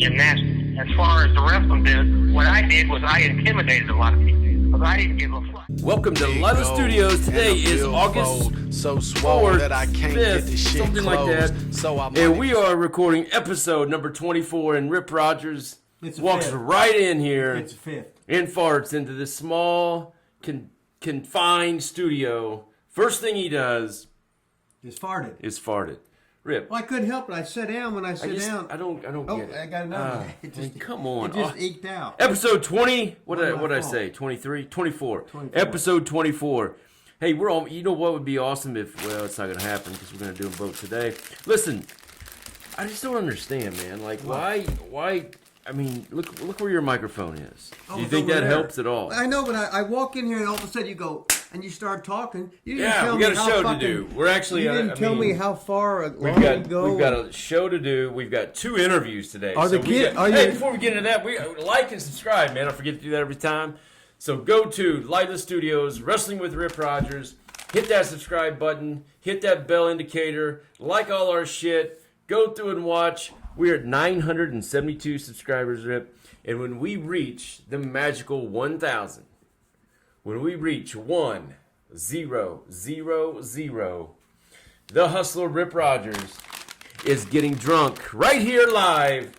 gymnastics. As far as the wrestling did, what I did was I intimidated a lot of people. Because I didn't give a fuck. Welcome to Lilas Studios. Today is August 4th, that I can't 5th, get the shit something closed, like that. so And we are recording episode number 24, and Rip Rogers walks fifth. right in here It's fifth. and farts into this small, confined studio. First thing he does It's farted. is farted. Rip. Well, I couldn't help it. I sat down when I sit down. I don't Oh, get it. I got another. Come on. It just eked out. Episode 20. What Not did my I fault. say? 23? 24. 24. Episode 24. Hey, we're all. You know what would be awesome if? Well, it's not going to happen because we're going to do them both today. Listen, I just don't understand, man. Like, why? I mean, look where your microphone is. Oh, Do you it's think over that there. helps at all? I know, but I walk in here and all of a sudden you go and you start talking. You didn't Yeah, tell we got me a how show fucking, to do. We're actually. You didn't tell me how far We've long to go. got a show to do. We've got 2 interviews today. Are the kid- are hey, you- before we get into that, we like and subscribe, man. I forget to do that every time. So go to Lilas Studios, Wrestling with Rip Rogers. Hit that subscribe button. Hit that bell indicator. Like all our shit. Go through and watch. We're at 972 subscribers, Rip. And when we reach the magical 1,000, when we reach 1,000, the hustler Rip Rogers is getting drunk right here live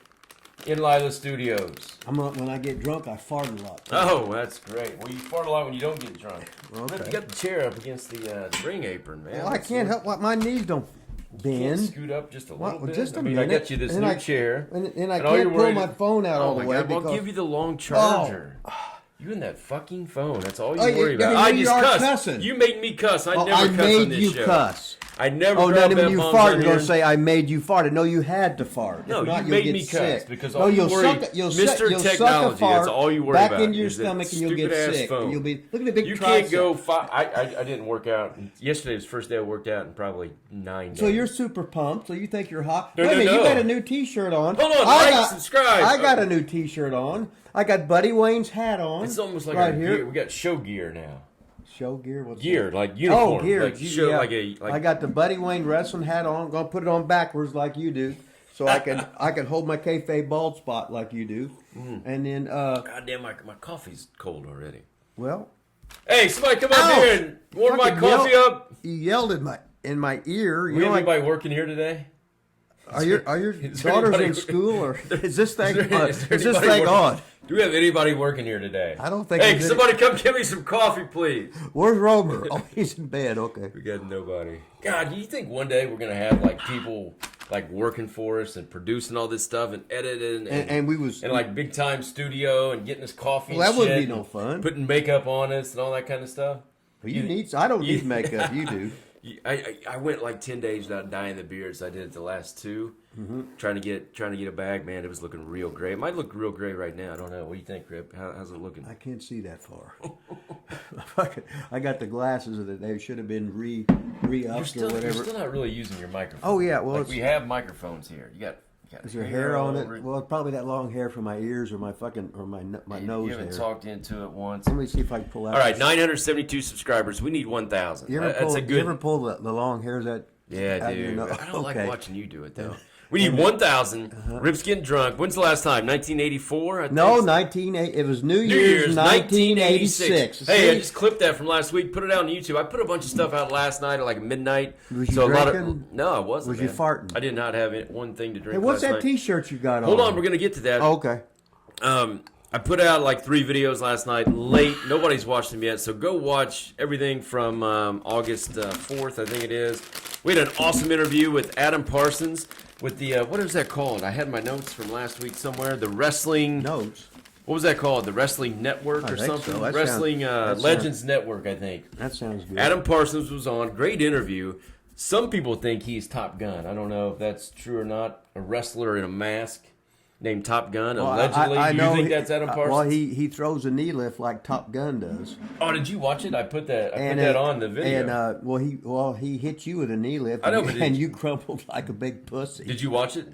in Lilas Studios. When I get drunk, I fart a lot. Oh, that's great. Well, you fart a lot when you don't get drunk. Okay. You got the chair up against the ring apron, man. Well, I can't help what my knees don't Can't bend. scoot up just a little Well, bit. just a I minute. got you this And new I- chair. And I all you're can't pull worried my is- phone out all Oh the my way God! Well, because I'll give you the long charger. You and that fucking phone. That's all you Oh, worry you- about. you I just are cuss. cussing. You made me cuss. I Oh, never I cuss made on this you show. cuss. I never. Oh, grab no, when that you bombs fart, on you're here. going to say, I made you fart. And no, you had to fart. No, If not, you you'll made get me sick. cuss because No, all you you'll worry, suck, you'll Mr. suck, you'll suck a Technology, fart that's all you worry back about. into your is that stomach and you'll get stupid-ass sick. phone. And you'll be, look at the big You tricep. can't go. I didn't work out. Yesterday was the first day I worked out in probably 9 days. So you're super pumped. So you think you're hot. No, Wait a minute, no. you got a new T-shirt on. Hold on, I like, got, subscribe. I got a new T-shirt on. I got Buddy Wayne's hat on. It's almost like right our here. gear. We got show gear now. Show gear. What's Gear, that? like uniform. Oh, gear. Like show, yeah. like I got the Buddy Wayne wrestling hat on. I'm gonna put it on backwards like you do, so I can hold my kayfabe bald spot like you do, and then God damn, my coffee's cold already. well, Hey, somebody come up Ow! here and warm my Fucking coffee yell- up. you yelled in my ear. We You know, have like, anybody working here today? are your Is there daughters anybody- in school or is this thing Is there is this anybody thing working- on? Do we have anybody working here today? I don't think Hey, there's somebody come give me some coffee, please. Where's Romer? Oh, he's in bed. Okay. We got nobody. God, do you think one day we're gonna have like people like working for us and producing all this stuff and editing And we was and like big time studio and getting us coffee? Well, and that wouldn't shit be no and fun. Putting makeup on us and all that kind of stuff. you need. I don't need makeup. You do. I went like 10 days without dyeing the beard, so I did it the last 2. Mm-hmm. Trying to get a bag, man. It was looking real gray. It might look real gray right now. I don't know. What do you think, Rip? How's it looking? I can't see that far. I got the glasses that they should have been You're re-upped or still whatever. not really using your microphone. Oh, yeah, well, like it's- we have microphones here. You got Is your hair on over it? Well, it's probably that long hair from my ears or my nose You haven't hair. talked into it once. Let me see if I can pull out. All right, 972 subscribers. We need 1,000. You ever That's pull? a You good. ever pull the long hairs that? Yeah, out your dude. nose? I don't like Okay. watching you do it though. We need 1,000. Rip's getting drunk. When's the last time? 1984. No, 1980. It was New Year's 1986. Hey, I See? just clipped that from last week. Put it out on YouTube. I put a bunch of stuff out last night at like midnight. Was you so a lot of drinking? no, I wasn't. Was you man. farting? I did not have one thing to drink. Hey, what's last that night. T-shirt you got on? Hold on, we're gonna get to that. Oh, okay. I put out like 3 videos last night, late. Nobody's watched them yet, so go watch everything from August 4th, I think it is. We had an awesome interview with Adam Parsons with the, what is that called? I had my notes from last week somewhere. The Wrestling... Notes. What was that called? The Wrestling Network I or think something? so. That Wrestling sounds- Legends Network, I think. That sounds good. Adam Parsons was on. Great interview. Some people think he's Top Gun. I don't know if that's true or not. A wrestler in a mask named Top Gun, Well, allegedly. I Do know you think that's Adam Parsons? Well, he throws a knee lift like Top Gun does. Oh, did you watch it? I put that on the video. And he hit you with a knee lift. I know, but and you crumpled like a big pussy. Did you watch it?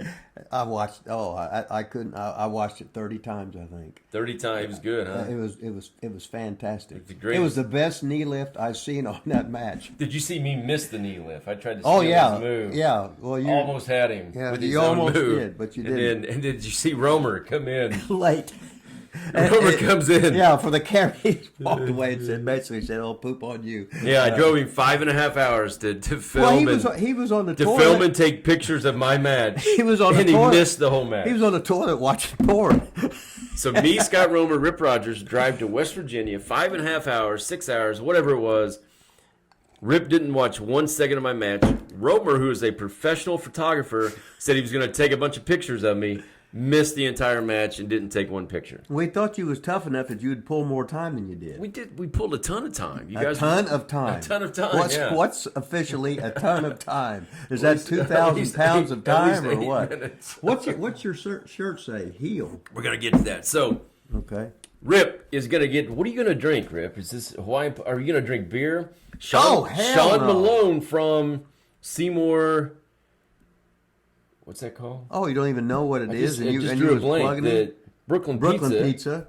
I watched. Oh, I couldn't. I watched it 30 times. I think 30 times, good, huh? it was fantastic. It's great. It was the best knee lift I've seen on that match. Did you see me miss the knee lift? I tried to steal Oh yeah, his move. yeah. Well, you almost had him Yeah, with his you own almost move. did, but you and didn't. Then, and did you see Romer come in. late. Romer comes in. Yeah, for the camera, he walked away and said, basically said, "Oh, poop on you." Yeah, I drove him 5.5 hours to film. Well, he was on the to toilet. film and take pictures of my match. He was on the and toilet. he missed the whole match. He was on the toilet watching porn. So me, Scott Romer, Rip Rogers drive to West Virginia, 5.5 hours, 6 hours, whatever it was. Rip didn't watch 1 second of my match. Romer, who is a professional photographer, said he was going to take a bunch of pictures of me. Missed the entire match and didn't take one picture. We thought you was tough enough that you would pull more time than you did. We did. We pulled a ton of time. You A guys, ton of time. A ton of time. What's officially a ton of time? Is that 2,000 pounds of time or what? Minutes. What's your shirt say? Heel. We're gonna get to that. So, Okay. Rip is gonna get. What are you gonna drink, Rip? Is this Hawaiian? Are you gonna drink beer? Oh, hell Sean no. Malone from Seymour. What's that called? Oh, you don't even know what it is, I and you drew a was blank. plugging The it. Brooklyn Pizza.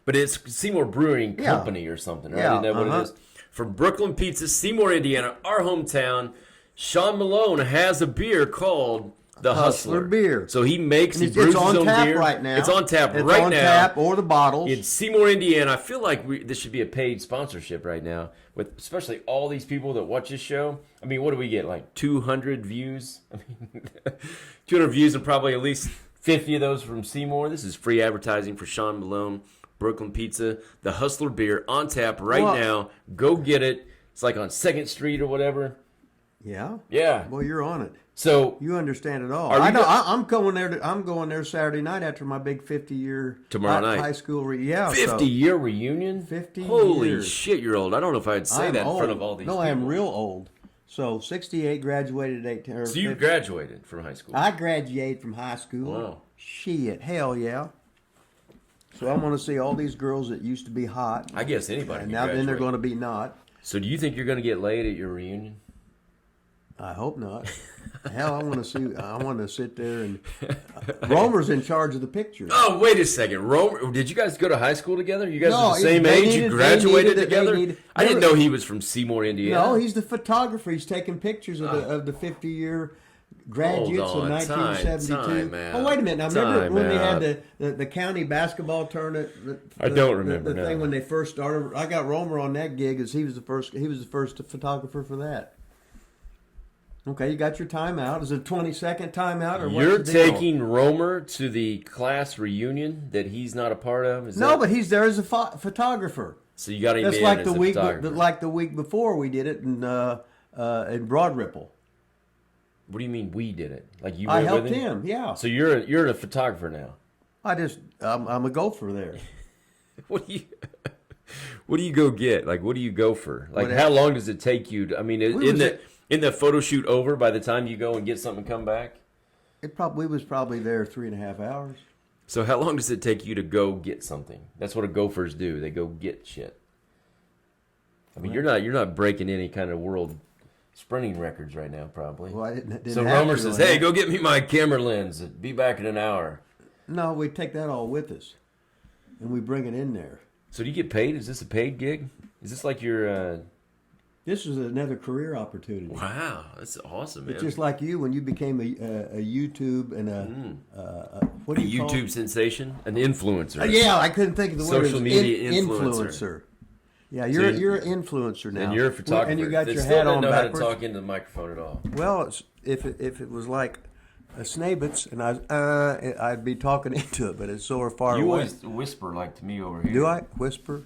But it's Seymour Brewing Yeah. Company or something, right? Yeah, Isn't that what it is? From Brooklyn Pizza, Seymour, Indiana, our hometown. Sean Malone has a beer called the Hustler beer. So he makes, he It's brews on his own tap beer. right now. It's on tap It's right on now. tap or the bottles. In Seymour, Indiana. I feel like this should be a paid sponsorship right now, with especially all these people that watch this show. I mean, what do we get? Like 200 views? I mean, 200 views and probably at least 50 of those from Seymour. This is free advertising for Sean Malone, Brooklyn Pizza, the Hustler beer on tap right now. Go get it. It's like on 2nd Street or whatever. Yeah. Yeah. Well, you're on it. So You understand it all. Are you I know. go- I'm going there. I'm going there Saturday night after my big 50-year Tomorrow night. high school. Yeah. 50-year reunion? 50 Holy years. shit, you're old. I don't know if I'd say I'm that in old. front of all these No, people. I am real old. So 68 graduated at 18. So you graduated from high school? I graduated from high school. Wow. Shit, hell yeah. So I'm going to see all these girls that used to be hot. I guess anybody And can now then they're graduate. going to be not. So do you think you're going to get laid at your reunion? I hope not. Hell, I want to see. I want to sit there and Romer's in charge of the pictures. Oh, wait a second. Romer, did you guys go to high school together? You guys No, were the same they age? needed- You they graduated needed it. They together? needed- I didn't they were- know he was from Seymour, Indiana. No, he's the photographer. He's taking pictures of the 50-year graduates Hold of on. Time 1972. out. Oh, wait a minute. Now, remember Time when they out. had the county basketball tournament? I don't remember the now. thing when they first started. I got Romer on that gig as he was the first photographer for that. Okay, you got your timeout. Is it a 20-second timeout or what's You're the deal? taking Romer to the class reunion that he's not a part of? Is No, that, but he's there as a photographer. so you got him That's in like as the a week, photographer. the week before we did it in Broad Ripple. What do you mean we did it? Like you I went helped with him. Yeah, So you're a photographer now. I'm a gopher there. What do you go get? Like what do you go for? Like Whatever. how long does it take you to, I mean was in the photo shoot over by the time you go and get something and come back? We was probably there 3.5 hours. So how long does it take you to go get something? That's what gophers do. They go get shit. I mean, you're not breaking any kind of world sprinting records right now, probably. Well, I didn't So have Romer to says, on "Hey, that. go get me my camera lens. Be back in an hour." No, we take that all with us, and we bring it in there. So do you get paid? Is this a paid gig? Is this like your? This is another career opportunity. Wow, that's awesome, man. It's just like you when you became a YouTube and what do a you call YouTube it? sensation, an influencer. Yeah, I couldn't think of the word. Social It was media influencer. Yeah, So you're an influencer now. And you're a photographer. And you got that your still hat doesn't on know backwards. how to talk into the microphone at all. Well, if it was like a Snabitz and I'd be talking into it, but it's so far You away. always whisper like to me over here. Do I whisper?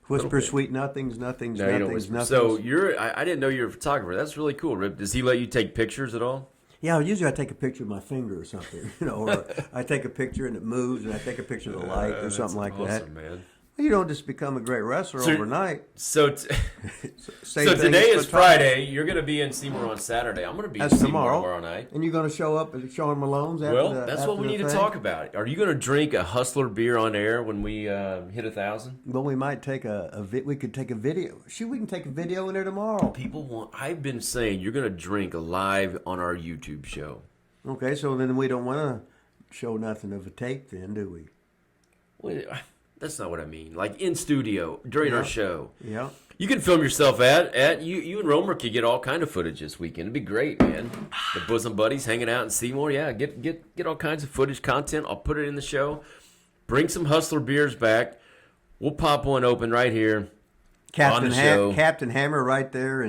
Whisper bit. sweet nothings, nothings, No, you don't nothings, whisper. nothings. So I didn't know you were a photographer. That's really cool, Rip. Does he let you take pictures at all? Yeah, usually I take a picture of my finger or something, or I take a picture and it moves, and I take a picture of the light or something like that. Awesome, man. You don't just become a great wrestler overnight. So Same so thing today as is photography. Friday. You're going to be in Seymour on Saturday. I'm going to be That's in Seymour tomorrow. tomorrow night. And you're going to show up at Sean Malone's after Well, the, that's after what we the need to thing? talk about. Are you going to drink a Hustler beer on air when we hit 1,000? Well, we might take we could take a video. Shoot, we can take a video in there tomorrow. People want. I've been saying you're going to drink live on our YouTube show. Okay, so then we don't want to show nothing of a tape then, do we? Wait, That's not what I mean. Like in studio during our show. Yeah. You can film yourself at you and Romer could get all kind of footage this weekend. It'd be great, man. The bosom buddies hanging out in Seymour. Yeah, get all kinds of footage, content. I'll put it in the show. Bring some Hustler beers back. We'll pop one open right here on the show. Captain Hammer right there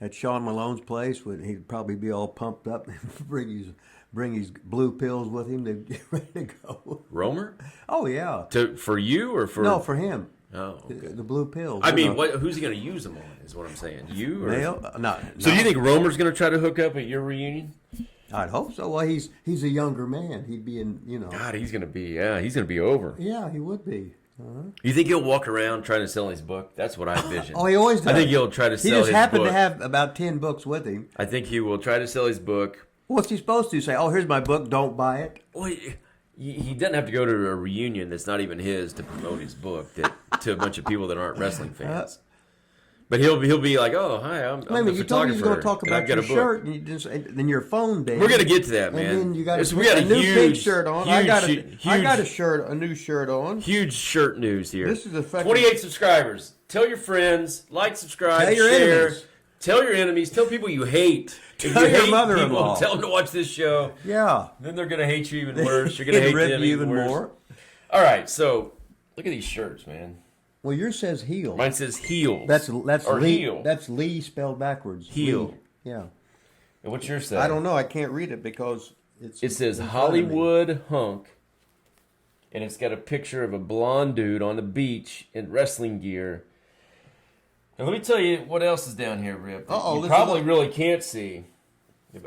at Sean Malone's place. He'd probably be all pumped up and bring his blue pills with him to get ready to go. Romer? Oh, yeah. For you or for... No, for him. Oh, okay. The blue pills. I mean, who's he going to use them on is what I'm saying. You? Or... No. So you think Romer's going to try to hook up at your reunion? I'd hope so. Well, he's a younger man. He'd be in, God, he's going to be over. Yeah, he would be. Uh-huh. You think he'll walk around trying to sell his book? That's what I envision. Oh, he always does. I think he'll try to sell his book. He just happened to have about 10 books with him. I think he will try to sell his book. What's he supposed to say? Oh, here's my book. Don't buy it. Well, he doesn't have to go to a reunion that's not even his to promote his book to a bunch of people that aren't wrestling fans. But he'll be like, oh, hi, I'm the photographer. You told me you were going to talk about your shirt, and then your phone, baby. We're going to get to that, man. And then you got a new huge, pink shirt on. I got a new shirt on. Huge shirt news here. This is a 28 subscribers. Tell your friends, like, subscribe, tell your share. Enemies. Tell your enemies. Tell people you hate. Tell your mother-in-law. Tell them to watch this show. Yeah. Then they're going to hate you even worse. You're going to hate them even worse. More. All right, so look at these shirts, man. Well, yours says heel. Mine says heels. That's Lee. Heel. That's Lee spelled backwards. Heel. Lee. Yeah. And what's yours say? I don't know. I can't read it because it says Hollywood Hunk, and it's got a picture of a blonde dude on the beach in wrestling gear. And let me tell you what else is down here, Rip. You probably really can't see.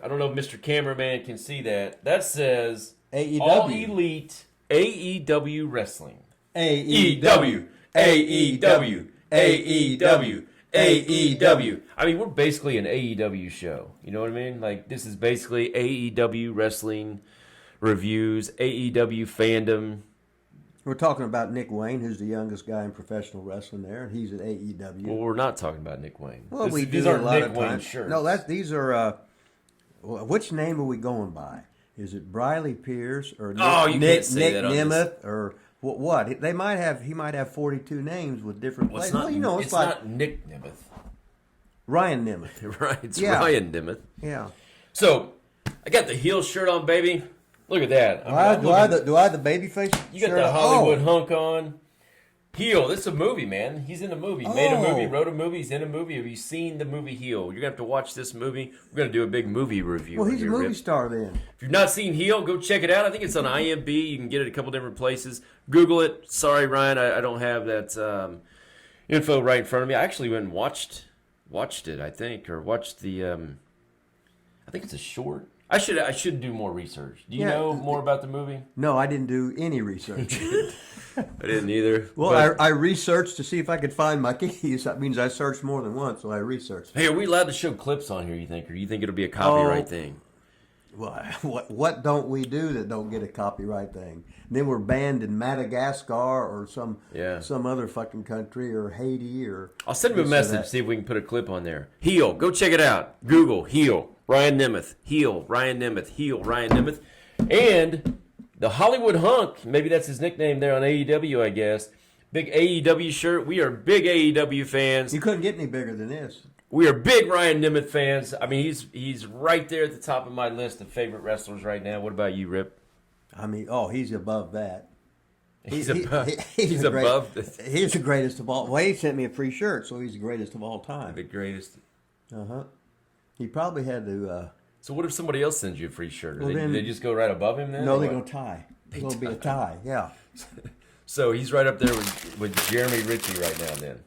I don't know if Mr. Cameraman can see that. That says AEW. All Elite AEW Wrestling. AEW. AEW. AEW. AEW. I mean, we're basically an AEW show. You know what I mean? Like, this is basically AEW Wrestling reviews, AEW fandom. We're talking about Nick Wayne, who's the youngest guy in professional wrestling there, and he's at AEW. Well, we're not talking about Nick Wayne. Well, These aren't Nick Wayne shirts. No, these are. Which name are we going by? Is it Briley Pierce or Nick Nemeth or what? They might have. He might have 42 names with different places. Well, it's like not Nick Nemeth. Ryan Nemeth. Right, it's Ryan Nemeth. Yeah. So I got the heel shirt on, baby. Look at that. Do I the baby face? You got the Hollywood Hunk on. Heel. This is a movie, man. He's in a movie. Made a movie, wrote a movie. He's in a movie. Have you seen the movie Heel? You're going to have to watch this movie. We're going to do a big movie review. Well, he's a movie star then. If you've not seen Heel, go check it out. I think it's on IMB. You can get it a couple different places. Google it. Sorry, Ryan, I don't have that info right in front of me. I actually went and watched it, I think, or watched the I think it's a short. I should do more research. Do you know more about the movie? No, I didn't do any research. I didn't either. Well, I researched to see if I could find my keys. That means I searched more than once, so I researched. Hey, are we allowed to show clips on here, you think? Or do you think it'll be a copyright thing? Well, what don't we do that don't get a copyright thing? And then we're banned in Madagascar or some other fucking country or Haiti or... I'll send him a message, see if we can put a clip on there. Heel, go check it out. Google, Heel, Ryan Nemeth, Heel, Ryan Nemeth, Heel, Ryan Nemeth. And the Hollywood Hunk, maybe that's his nickname there on AEW, I guess. Big AEW shirt. We are big AEW fans. You couldn't get any bigger than this. We are big Ryan Nemeth fans. I mean, he's right there at the top of my list of favorite wrestlers right now. What about you, Rip? I mean, he's above that. He's above He's the greatest of all. Well, he sent me a free shirt, so he's the greatest of all time. The greatest. Uh-huh. He probably had to... So what if somebody else sends you a free shirt? They just go right above him then? No, they're going to tie. It's going to be a tie, yeah. So he's right up there with Jeremy Ritchie right now then.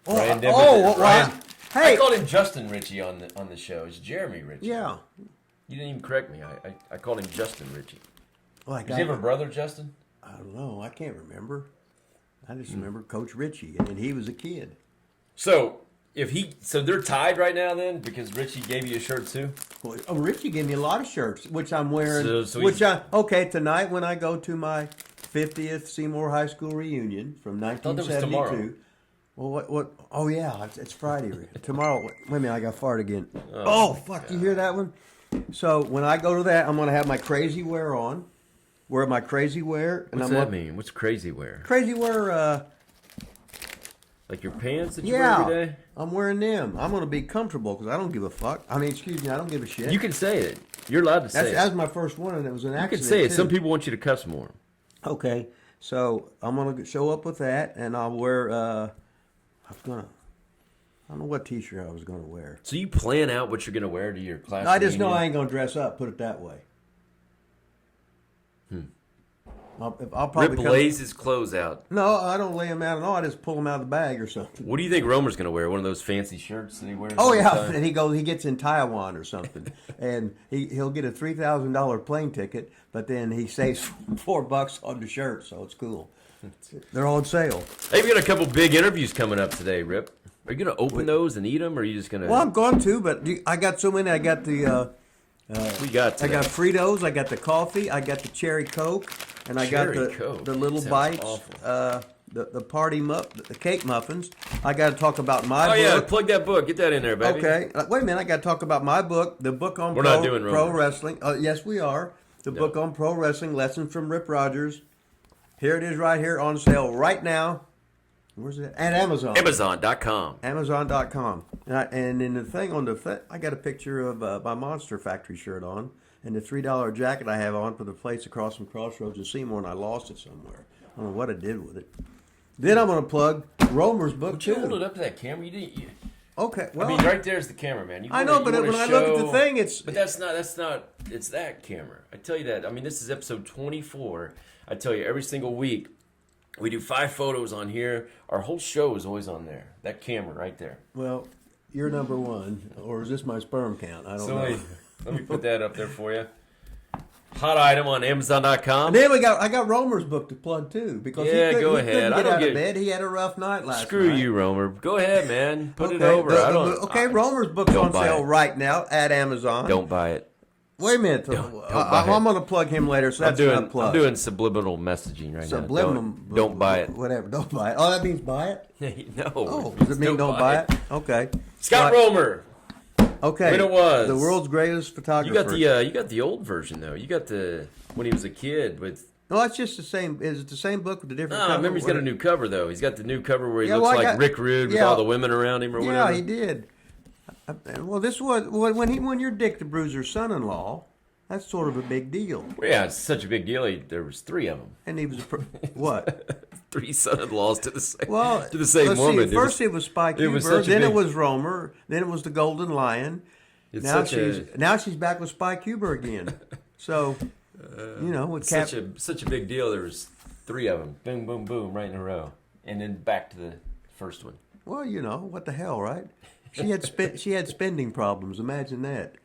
Ryan I called him Justin Ritchie on the show. It's Jeremy Ritchie. Yeah. You didn't even correct me. I called him Justin Ritchie. Well, Does he have a brother, Justin? I don't know. I can't remember. I just remember Coach Ritchie, and he was a kid. So they're tied right now then because Ritchie gave you a shirt too? Well, Ritchie gave me a lot of shirts, which I'm wearing. Tonight when I go to my 50th Seymour High School reunion from 1972. Well, what? Oh yeah, it's Friday. Tomorrow. Wait a minute, I got farted again. Oh fuck! God. You hear that one? So when I go to that, I'm gonna have my crazy wear on, wear my crazy wear. What's that mean? What's crazy wear? Crazy wear, like your pants that you wear every day? I'm wearing them. I'm going to be comfortable because I don't give a fuck. I mean, excuse me, I don't give a shit. You can say it. You're allowed to say it. That was my first one, and it was an accident. You can say it. Too. Some people want you to cuss more. Okay, so I'm going to show up with that, and I'll wear, I don't know what T-shirt I was going to wear. So you plan out what you're going to wear to your class? No, I just know I ain't going to dress up, put it that way. I'll probably Rip lays his clothes out. No, I don't lay them out at all. I just pull them out of the bag or something. What do you think Romer's going to wear? One of those fancy shirts that he wears? Oh, yeah. And he gets in Taiwan or something. And he'll get a $3,000 plane ticket, but then he saves $4 on the shirt, so it's cool. They're on sale. Hey, we got a couple big interviews coming up today, Rip. Are you going to open those and eat them, or are you just going to... Well, I'm going to, but I got so many. I got the... we got today? I got Fritos, I got the coffee, I got the cherry Coke, and I got the little bites, the party the cake muffins. I got to talk about my book. Oh yeah, plug that book. Get that in there, baby. Okay, wait a minute. I got to talk about my book, the book on pro wrestling. Yes, we are. The book on pro wrestling, Lessons from Rip Rogers. Here it is, right here on sale right now. Where's it? At Amazon. Amazon.com. Amazon.com. And in the thing on I got a picture of my Monster Factory shirt on, and the $3 jacket I have on for the place across from Crossroads in Seymour, and I lost it somewhere. I don't know what I did with it. Then I'm going to plug Romer's book, too. Hold it up to that camera. You didn't... Okay, well... I mean, right there's the camera, man. I know, but when I look at the thing, it's... But that's not... It's that camera. I tell you that. I mean, this is episode 24. I tell you, every single week, we do 5 photos on here. Our whole show is always on there. That camera right there. Well, you're number one. Or is this my sperm count? I don't know. Let me put that up there for you. Hot item on Amazon.com. And then I got Romer's book to plug too, because he couldn't get out of bed. He had a rough night last night. Screw you, Romer. Go ahead, man. Put it over. Romer's book's on sale right now at Amazon. Don't buy it. Wait a minute. I'm going to plug him later, so that's not plug. I'm doing subliminal messaging right now. Don't buy it. Whatever. Don't buy it. Oh, that means buy it? No. Oh, does it mean don't buy it? Okay. Scott Romer. Okay. When it was the world's greatest photographer. You got the old version though. You got the when he was a kid with. No, it's just the same. Is it the same book with the different? No, I remember he's got a new cover though. He's got the new cover where he looks like Rick Rude with all the women around him or whatever. Yeah, he did. Well, this was when you're Dick the Bruiser's son-in-law. That's sort of a big deal. Well, yeah, it's such a big deal. There was 3 of them. And he was what? 3 son-in-laws to the same woman. First it was Spike Huber, then it was Romer, then it was the Golden Lion. Now she's back with Spike Huber again. So, with such a big deal. There was 3 of them, boom, boom, boom, right in a row, and then back to the first one. Well, what the hell, right? She had spending problems. Imagine that.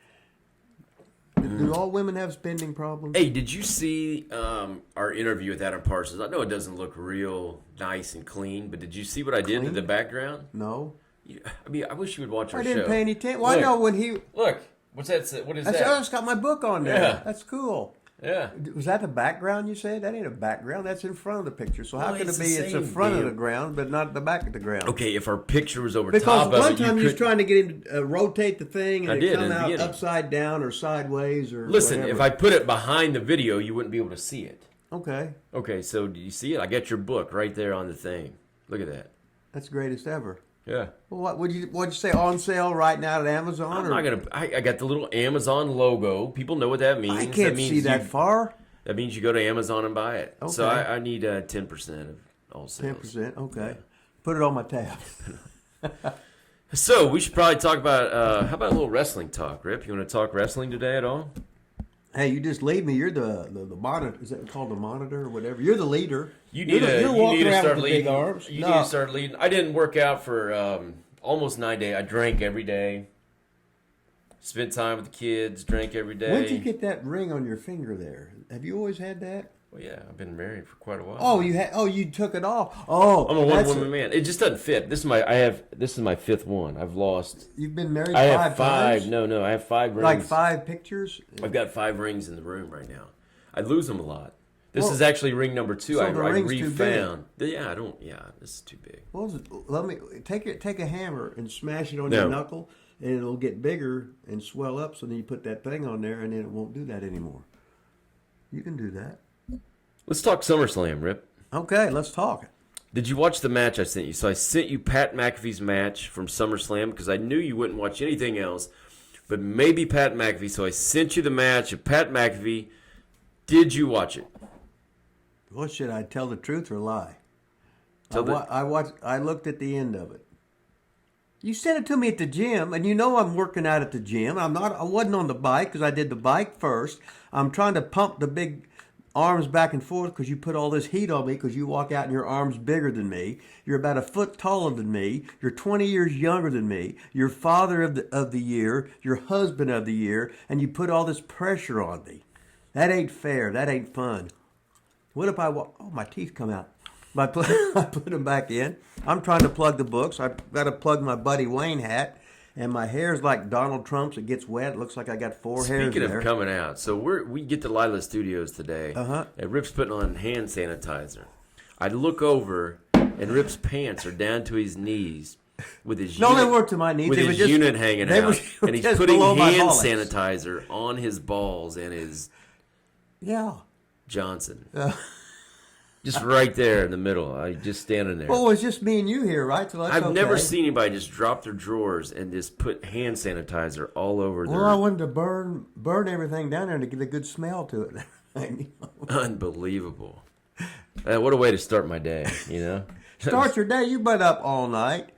Do all women have spending problems? Hey, did you see our interview with Adam Parsons? I know it doesn't look real nice and clean, but did you see what I did to the background? No. I mean, I wish you would watch our show. I didn't pay any attention. Well, I know when he... Look, what's that? What is that? It's got my book on there. Yeah. That's cool. Yeah. Was that the background you said? That ain't a background. That's in front of the picture. So how can it be it's in front of the ground, but not the back of the ground? Okay, if our picture was over top of it... Because one time you was trying to get him to rotate the thing and it come out upside down or sideways or Listen, whatever. If I put it behind the video, you wouldn't be able to see it. Okay. Okay, so do you see it? I got your book right there on the thing. Look at that. That's the greatest ever. Yeah. Well, what'd you say? On sale right now at Amazon? I'm not gonna. I got the little Amazon logo. People know what that means. I can't see that far. That means you go to Amazon and buy it. Okay. So I need 10% of all sales. 10%. Okay. Yeah. Put it on my tab. So we should probably talk about. How about a little wrestling talk, Rip? You want to talk wrestling today at all? Hey, you just lead me. You're the monitor. Is that called the monitor or whatever? You're the leader. You need to start leading. Big arms. You need to start leading. I didn't work out for almost 9 days. I drank every day. Spent time with the kids. Drank every day. When did you get that ring on your finger there? Have you always had that? Well, yeah, I've been married for quite a while. Oh, you took it off. Oh, I'm a one-woman man. It just doesn't fit. This is my 5th one. I've lost. You've been married I five have 5. times? No, I have 5 rings. Like 5 pictures? I've got 5 rings in the room right now. I lose them a lot. This is actually ring number 2. So I refound. Too big. Yeah, this is too big. Well, let me take a hammer and smash it on your knuckle, and it'll get bigger and swell up. So then you put that thing on there, and then it won't do that anymore. You can do that. Let's talk SummerSlam, Rip. Okay, let's talk. Did you watch the match I sent you? So I sent you Pat McAfee's match from SummerSlam because I knew you wouldn't watch anything else, but maybe Pat McAfee. So I sent you the match of Pat McAfee. Did you watch it? What should I tell the truth or lie? I watched. I looked at the end of it. You sent it to me at the gym, and you know I'm working out at the gym. I wasn't on the bike because I did the bike first. I'm trying to pump the big arms back and forth because you put all this heat on me because you walk out and your arm's bigger than me. You're about a foot taller than me. You're 20 years younger than me. You're father of the year. You're husband of the year, and you put all this pressure on me. That ain't fair. That ain't fun. What if oh, my teeth come out. I put them back in. I'm trying to plug the books. I've got to plug my Buddy Wayne hat. And my hair's like Donald Trump's. It gets wet. It looks like I got four hairs there. Speaking of coming out, so we get to Lilas Studios today. And Rip's putting on hand sanitizer. I look over, and Rip's pants are down to his knees with his they weren't to my knees. With his unit hanging out. And he's putting hand sanitizer on his balls and his Johnson. Just right there in the middle. I just standing there. Well, it was just me and you here, right? So I've never seen anybody just drop their drawers and just put hand sanitizer all over their... Well, I wanted to burn everything down there to get a good smell to it. Unbelievable. What a way to start my day, you know? Start your day. You've been up all night.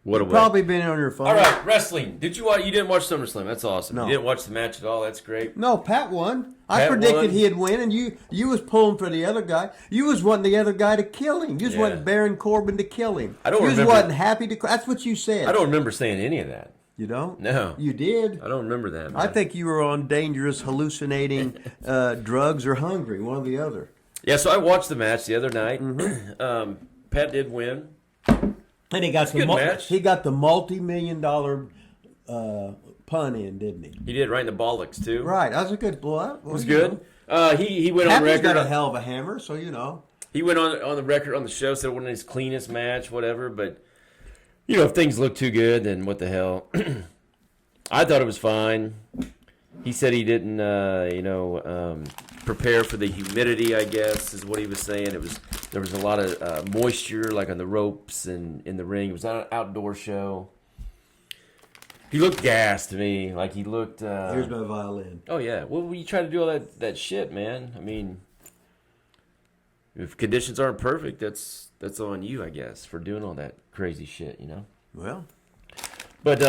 What a way. Probably been on your phone. All right, wrestling. Did you watch? You didn't watch SummerSlam. That's awesome. No. You didn't watch the match at all. That's great. No, Pat won. I predicted he'd win, and you was pulling for the other guy. You was wanting the other guy to kill him. You was wanting Baron Corbin to kill him. I don't remember. You wasn't happy to. That's what you said. I don't remember saying any of that. You don't? No. You did? I don't remember that, man. I think you were on dangerous, hallucinating drugs or hungry, one or the other. Yeah, so I watched the match the other night. Pat did win. And he got the multi-million-dollar pun in, didn't he? He did right in the bollocks too. Right, that was a good blow. It was good. He went on record. Got a hell of a hammer, so you know. He went on the record on the show, said it wasn't his cleanest match, whatever. But you know, if things look too good, then what the hell? I thought it was fine. He said he didn't, prepare for the humidity. I guess is what he was saying. There was a lot of moisture, like on the ropes and in the ring. It was not an outdoor show. He looked gassed to me. Like he looked... Here's my violin. Oh, yeah. Well, you try to do all that shit, man. I mean, if conditions aren't perfect, that's on you, I guess, for doing all that crazy shit, you know? Well. But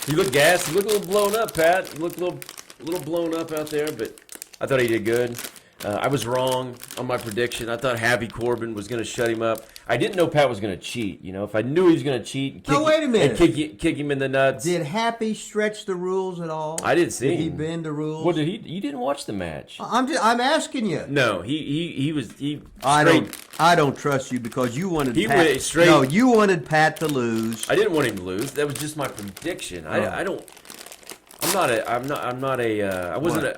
he looked gassed. He looked a little blown up, Pat. He looked a little blown up out there, but I thought he did good. I was wrong on my prediction. I thought Happy Corbin was going to shut him up. I didn't know Pat was going to cheat. You know, if I knew he was going to cheat and kick him in the nuts. Did Happy stretch the rules at all? I didn't see. Did he bend the rules? What did he? You didn't watch the match. I'm asking you. No, he was. I don't trust you because you wanted. Went straight. No, you wanted Pat to lose. I didn't want him to lose. That was just my prediction. I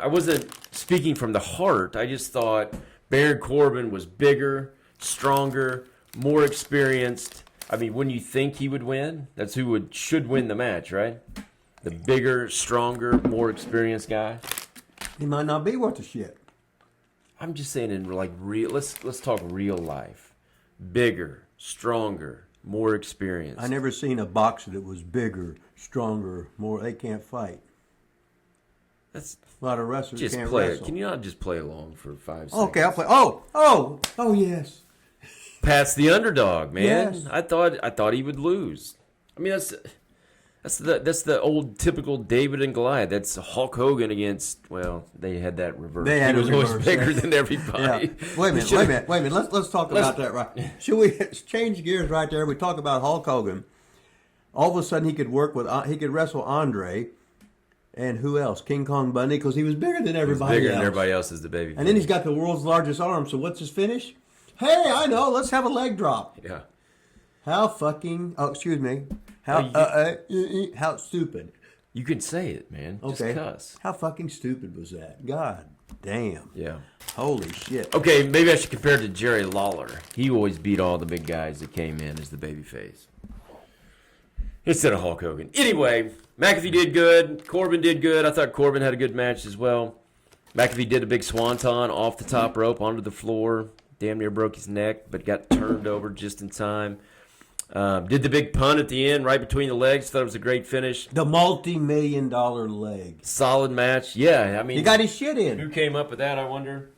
wasn't speaking from the heart. I just thought Baron Corbin was bigger, stronger, more experienced. I mean, when you think he would win, that's who should win the match, right? The bigger, stronger, more experienced guy. He might not be worth a shit. I'm just saying in like real. Let's talk real life. Bigger, stronger, more experienced. I never seen a boxer that was bigger, stronger, more. They can't fight. That's a lot of wrestlers just can't play wrestle. Can you not just play along for 5 seconds? Okay, I'll play. Oh, yes. Pat's the underdog, man. Yes. I thought he would lose. I mean, that's the old typical David and Goliath. That's Hulk Hogan against. Well, they had that reverse. He was always bigger than everybody. Yeah. Wait a minute. Let's talk about that right. Should we change gears right there? We talk about Hulk Hogan. All of a sudden, he could wrestle Andre. And who else? King Kong Bundy, because he was bigger than everybody else. Bigger than everybody else is the baby. And then he's got the world's largest arm. So what's his finish? Hey, I know. Let's have a leg drop. Yeah. How fucking... Oh, excuse me. How stupid. You can say it, man. Okay. Just cuss. How fucking stupid was that? God damn. Yeah. Holy shit. Okay, maybe I should compare it to Jerry Lawler. He always beat all the big guys that came in as the babyface. Instead of Hulk Hogan. Anyway, McAfee did good. Corbin did good. I thought Corbin had a good match as well. McAfee did a big swanton off the top rope onto the floor. Damn near broke his neck, but got turned over just in time. Did the big pun at the end, right between the legs. Thought it was a great finish. The multi-million-dollar leg. Solid match. Yeah, I mean, he got his shit in. Who came up with that? I wonder.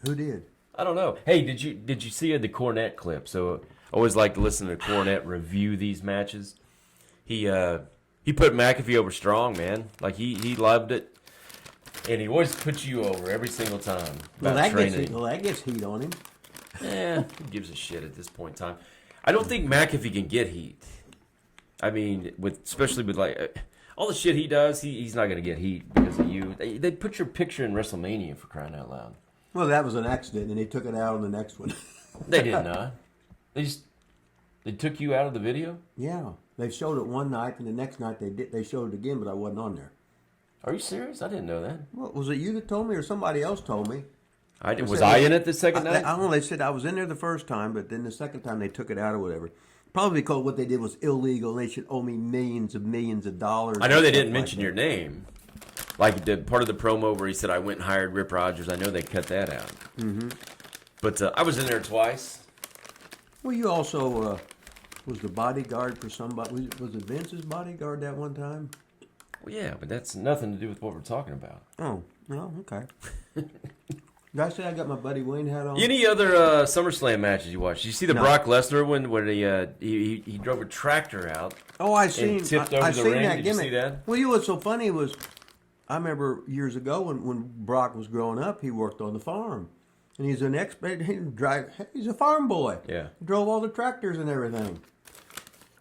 Who did? I don't know. Hey, did you see the Cornette clip? So I always like to listen to Cornette review these matches. He put McAfee over strong, man. Like he loved it. And he always puts you over every single time. Well, that gets heat on him. Who gives a shit at this point in time? I don't think McAfee can get heat. I mean, especially with like all the shit he does, he's not going to get heat because of you. They put your picture in WrestleMania, for crying out loud. Well, that was an accident, and they took it out on the next one. They did not. They took you out of the video? Yeah, they showed it one night, and the next night they showed it again, but I wasn't on there. Are you serious? I didn't know that. Well, was it you that told me, or somebody else told me? Was I in it the second night? I don't know. They said I was in there the first time, but then the second time they took it out or whatever. Probably because what they did was illegal. They should owe me millions of dollars. I know they didn't mention your name. Like the part of the promo where he said, I went and hired Rip Rogers. I know they cut that out. Mm-hmm. But I was in there twice. Well, you also was the bodyguard for somebody. Was it Vince's bodyguard that one time? Well, yeah, but that's nothing to do with what we're talking about. Oh, no, okay. Did I say I got my Buddy Wayne hat on? Any other SummerSlam matches you watched? Did you see the Brock Lesnar one when he drove a tractor out? Oh, I seen. Tipped over I the seen ring. that Did gimmick. You see that? Well, you know what's so funny was, I remember years ago when Brock was growing up, he worked on the farm, and he's an expert. He's a farm boy. Yeah, drove all the tractors and everything.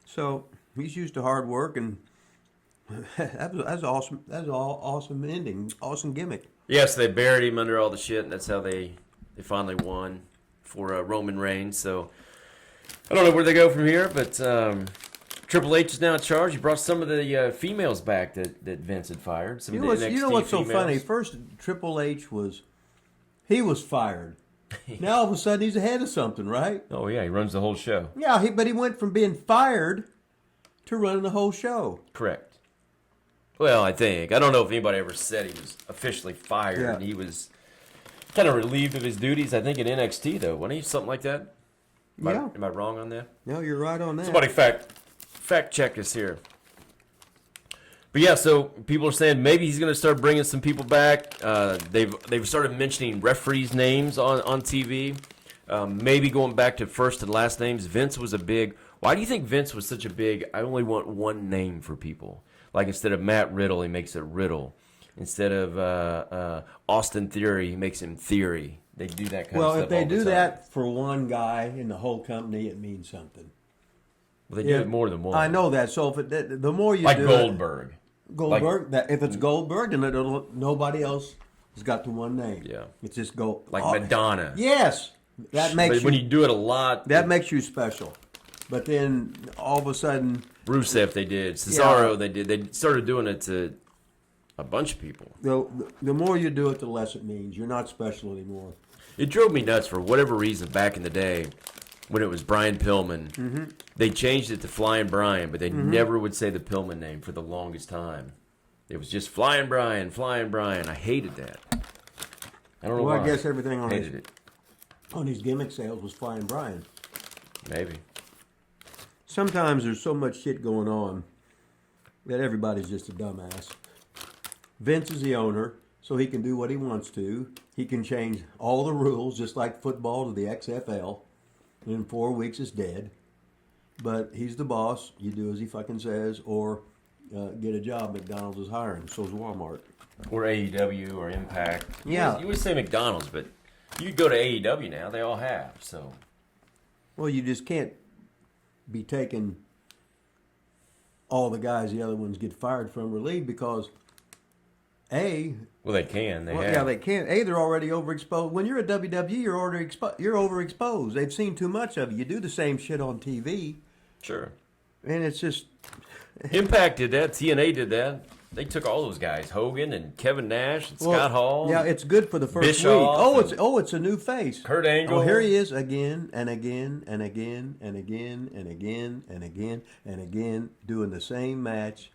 So he's used to hard work, and that's awesome. That's all awesome ending, awesome gimmick. Yes, they buried him under all the shit, and that's how they finally won for Roman Reigns. So I don't know where they go from here, but Triple H is now in charge. He brought some of the females back that Vince had fired. Some you of the know, NXT you know what's females. so funny? First, Triple H was fired. Now all of a sudden he's ahead of something, right? Oh yeah, he runs the whole show. Yeah, but he went from being fired to running the whole show. Correct. Well, I don't know if anybody ever said he was officially fired. Yeah. He was kind of relieved of his duties, I think, in NXT, though. Wasn't he? Something like that? Am I wrong on that? No, you're right on that. Somebody fact check us here. But yeah, so people are saying maybe he's going to start bringing some people back. They've started mentioning referees' names on TV. Maybe going back to first and last names. Vince was a big... Why do you think Vince was such a big... I only want one name for people. Like instead of Matt Riddle, he makes it Riddle. Instead of Austin Theory, he makes him Theory. They do that kind of stuff. Well, if they all the do time. that for one guy in the whole company, it means something. Well, they do it more than one. I know that. So if the more you like do Goldberg. If it's Goldberg, then nobody else has got the one name. Yeah, it's just go like Madonna. Yes, that makes. But when you do it a lot, that makes you special. But then all of a sudden, Rusev they did, Cesaro they did. They started doing it to a bunch of people. The more you do it, the less it means. You're not special anymore. It drove me nuts for whatever reason back in the day when it was Brian Pillman. Mm-hmm. They changed it to Flying Brian, but they never would say the Pillman name for the longest time. It was just Flying Brian, Flying Brian. I hated that. I don't know why. I guess everything on his gimmick sales was Flying Brian. Maybe. Sometimes there's so much shit going on that everybody's just a dumbass. Vince is the owner, so he can do what he wants to. He can change all the rules, just like football to the XFL. And in 4 weeks, it's dead. But he's the boss. You do as he fucking says, or get a job. McDonald's is hiring. So's Walmart. Or AEW or Impact. Yeah. You would say McDonald's, but you go to AEW now. They all have, so. Well, you just can't be taking all the guys the other ones get fired from relieved because well, they can. Yeah, they can. They're already overexposed. When you're at WWE, you're overexposed. They've seen too much of you. You do the same shit on TV. Sure. And it's just... Impact did that. TNA did that. They took all those guys, Hogan and Kevin Nash and Scott Hall. Yeah, it's good for the first Bischoff week. It's a new face. Kurt Angle. Oh, here he is again and again and again and again and again and again and again doing the same match.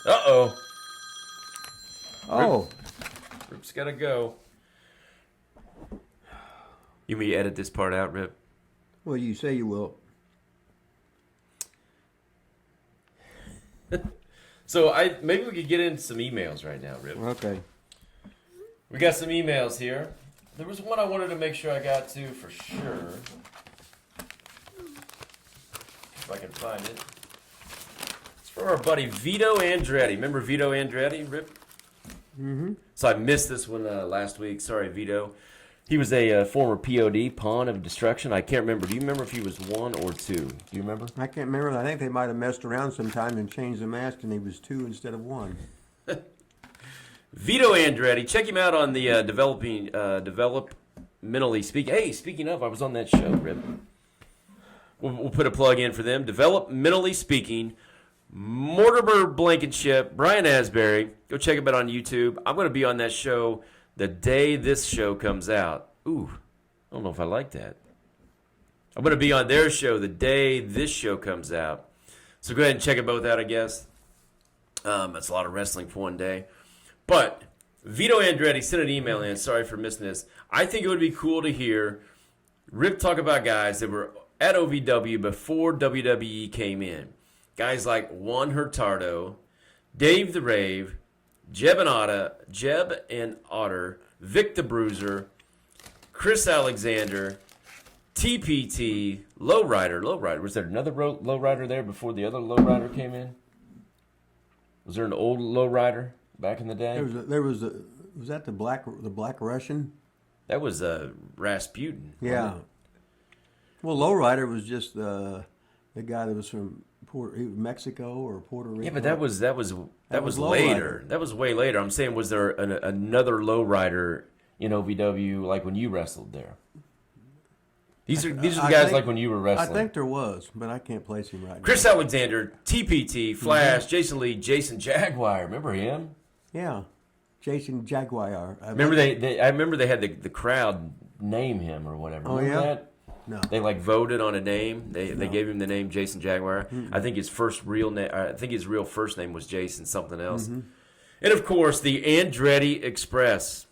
Uh-oh. Oh. Rip's got to go. You may edit this part out, Rip? Well, you say you will. So maybe we could get into some emails right now, Rip. Okay. We got some emails here. There was one I wanted to make sure I got to for sure. If I can find it. It's from our buddy Vito Andretti. Remember Vito Andretti, Rip? Mm-hmm. So I missed this one last week. Sorry, Vito. He was a former POD, Pawn of Destruction. I can't remember. Do you remember if he was 1 or 2? Do you remember? I can't remember. I think they might have messed around sometime and changed the mask, and he was 2 instead of 1. Vito Andretti. Check him out on the developmentally speaking. Hey, speaking of, I was on that show, Rip. We'll put a plug in for them. Developmentally speaking, Mortimer Blankenship, Brian Asbury. Go check him out on YouTube. I'm going to be on that show the day this show comes out. Ooh, I don't know if I like that. I'm going to be on their show the day this show comes out. So go ahead and check it both out, I guess. That's a lot of wrestling for one day. But Vito Andretti sent an email in. Sorry for missing this. I think it would be cool to hear Rip talk about guys that were at OVW before WWE came in. Guys like Juan Hurtado, Dave the Rave, Jeb and Otter, Vic the Bruiser, Chris Alexander, TPT, Lowrider. Was there another Lowrider there before the other Lowrider came in? Was there an old Lowrider back in the day? Was that the Black Russian? That was Rasputin. Yeah. Well, Lowrider was just the guy that was from Mexico or Puerto Rico. Yeah, but that was Lowrider. later. That was way later. I'm saying, was there another Lowrider in OVW like when you wrestled there? These are the guys like when you were wrestling. I think there was, but I can't place him right Chris now. Alexander, TPT, Flash, Jason Lee, Jason Jaguar. Remember him? Yeah, Jason Jaguar. I remember they had the crowd name him or whatever. Oh, remember yeah? that? No. They voted on a name. They gave him the name Jason Jaguar. Mm-hmm. I think his real first name was Jason something else. Mm-hmm. And of course, the Andretti Express.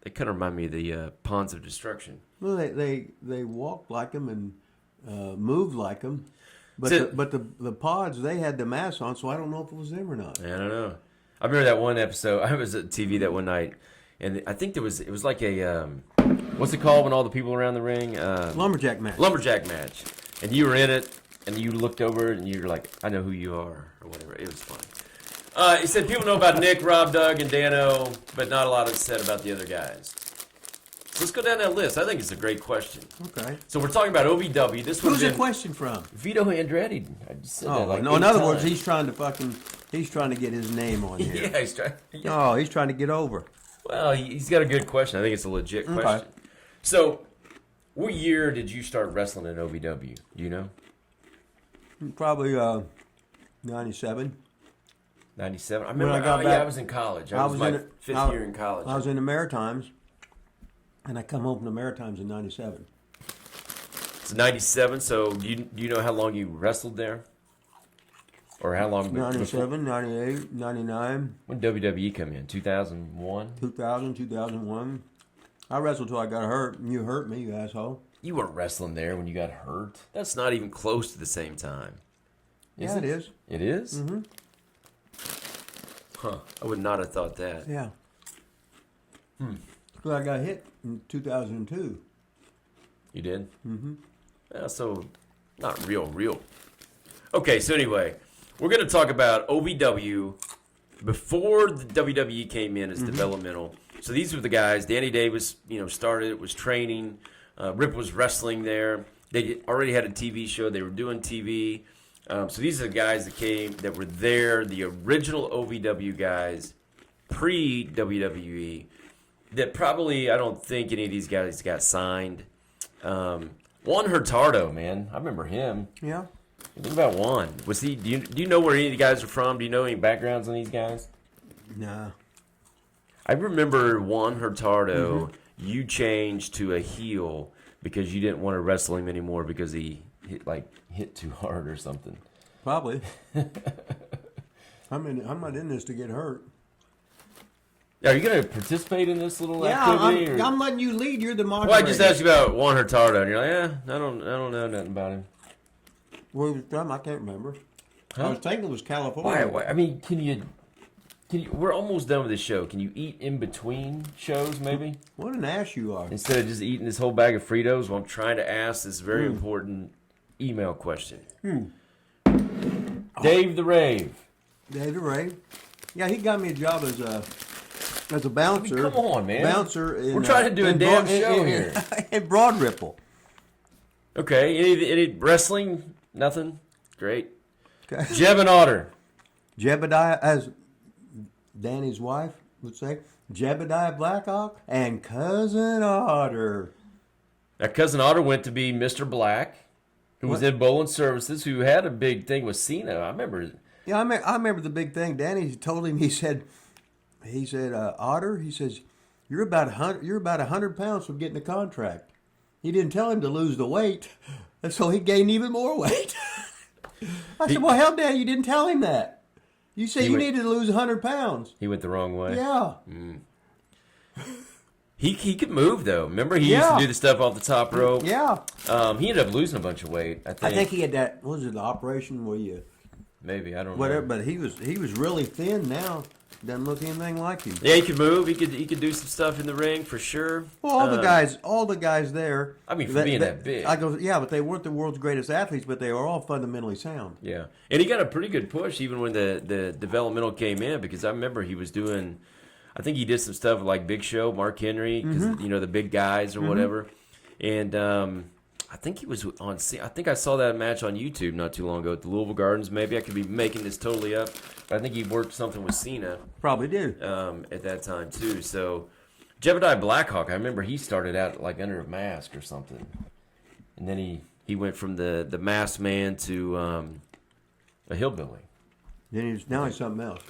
They kind of remind me of the Pawns of Destruction. Well, they walked like them and moved like them, but the pods, they had the masks on, so I don't know if it was them or not. I don't know. I remember that one episode. I was at TV that one night, and I think it was like a what's it called when all the people around the ring? Lumberjack match. Lumberjack match, and you were in it, and you looked over and you were like, I know who you are, or whatever. It was funny. He said people know about Nick, Rob, Doug, and Dano, but not a lot is said about the other guys. So let's go down that list. I think it's a great question. Okay. So we're talking about OVW. Who's the question from? Vito Andretti. I just said that like no, in other words, he's trying to get his name on here. Yeah, he's trying. Yeah. Oh, he's trying to get over. Well, he's got a good question. I think it's a legit question. Okay. So, what year did you start wrestling in OVW? Do you know? Probably 97. 97? I remember. I was in college. I was my fifth year in college. I was in the Maritimes, and I come home from the Maritimes in 97. It's 97. So, do you know how long you wrestled there? Or how long? 97, 98, 99. When WWE come in? 2001? 2000, 2001. I wrestled till I got hurt, and you hurt me, you asshole. You weren't wrestling there when you got hurt. That's not even close to the same time. Yeah, it is. It is? Mm-hmm. Huh. I would not have thought that. Yeah. Because I got hit in 2002. You did? Mm-hmm. Yeah, so, not real. Okay, so anyway, we're going to talk about OVW before the WWE came in as developmental. So these were the guys. Danny Davis, started, was training. Rip was wrestling there. They already had a TV show. They were doing TV. So these are the guys that were there, the original OVW guys, pre-WWE, that probably, I don't think any of these guys got signed. Juan Hurtado, man. I remember him. Yeah. What about Juan? Was he? Do you know where any of the guys are from? Do you know any backgrounds on these guys? No. I remember Juan Hurtado. You changed to a heel because you didn't want to wrestle him anymore because he hit too hard or something. Probably. I'm not in this to get hurt. Are you going to participate in this little activity? I'm letting you lead. You're the moderator. Well, I just asked you about Juan Hurtado, and you're like, I don't know nothing about him. Where he was from, I can't remember. Huh? I was thinking it was California. Why? I mean, can you? We're almost done with this show. Can you eat in between shows, maybe? What an ass you are. Instead of just eating this whole bag of Fritos, while I'm trying to ask this very important email question. Dave the Rave. Dave the Rave. Yeah, he got me a job as a bouncer. I mean, come on, man. Bouncer in, we're trying to do a damn show here. In Broad Ripple. Okay. Any wrestling? Nothing? Great. Okay. Jeb and Otter. Jebediah, as Danny's wife would say, Jebediah Blackhawk and Cousin Otter. That Cousin Otter went to be Mr. Black, who was in Bowling Services, who had a big thing with Cena. I remember. Yeah, I remember the big thing. Danny told him, he said, Otter, he says, you're about 100 pounds from getting a contract. He didn't tell him to lose the weight, and so he gained even more weight. I said, well, hell, Dad, you didn't tell him that. You said you needed to lose 100 pounds. He went the wrong way. Yeah. He could move, though. Remember, he used to do the stuff off the top rope. Yeah. He ended up losing a bunch of weight, I think. I think he had that, what was it, the operation where you... Maybe, I don't whatever, know. But he was really thin now. Doesn't look anything like him. Yeah, he could move. He could do some stuff in the ring for sure. Well, all the guys there. I mean, for being that big. I go, yeah, but they weren't the world's greatest athletes, but they were all fundamentally sound. Yeah, and he got a pretty good push even when the developmental came in, because I remember he was doing. I think he did some stuff like Big Show, Mark Henry, because the big guys or whatever, and I think he was on. I think I saw that match on YouTube not too long ago at the Louisville Gardens. Maybe I could be making this totally up. But I think he worked something with Cena. Probably did. At that time too. So Jebediah Blackhawk, I remember he started out like under a mask or something, and then he went from the masked man to a hillbilly. Then now he's something else.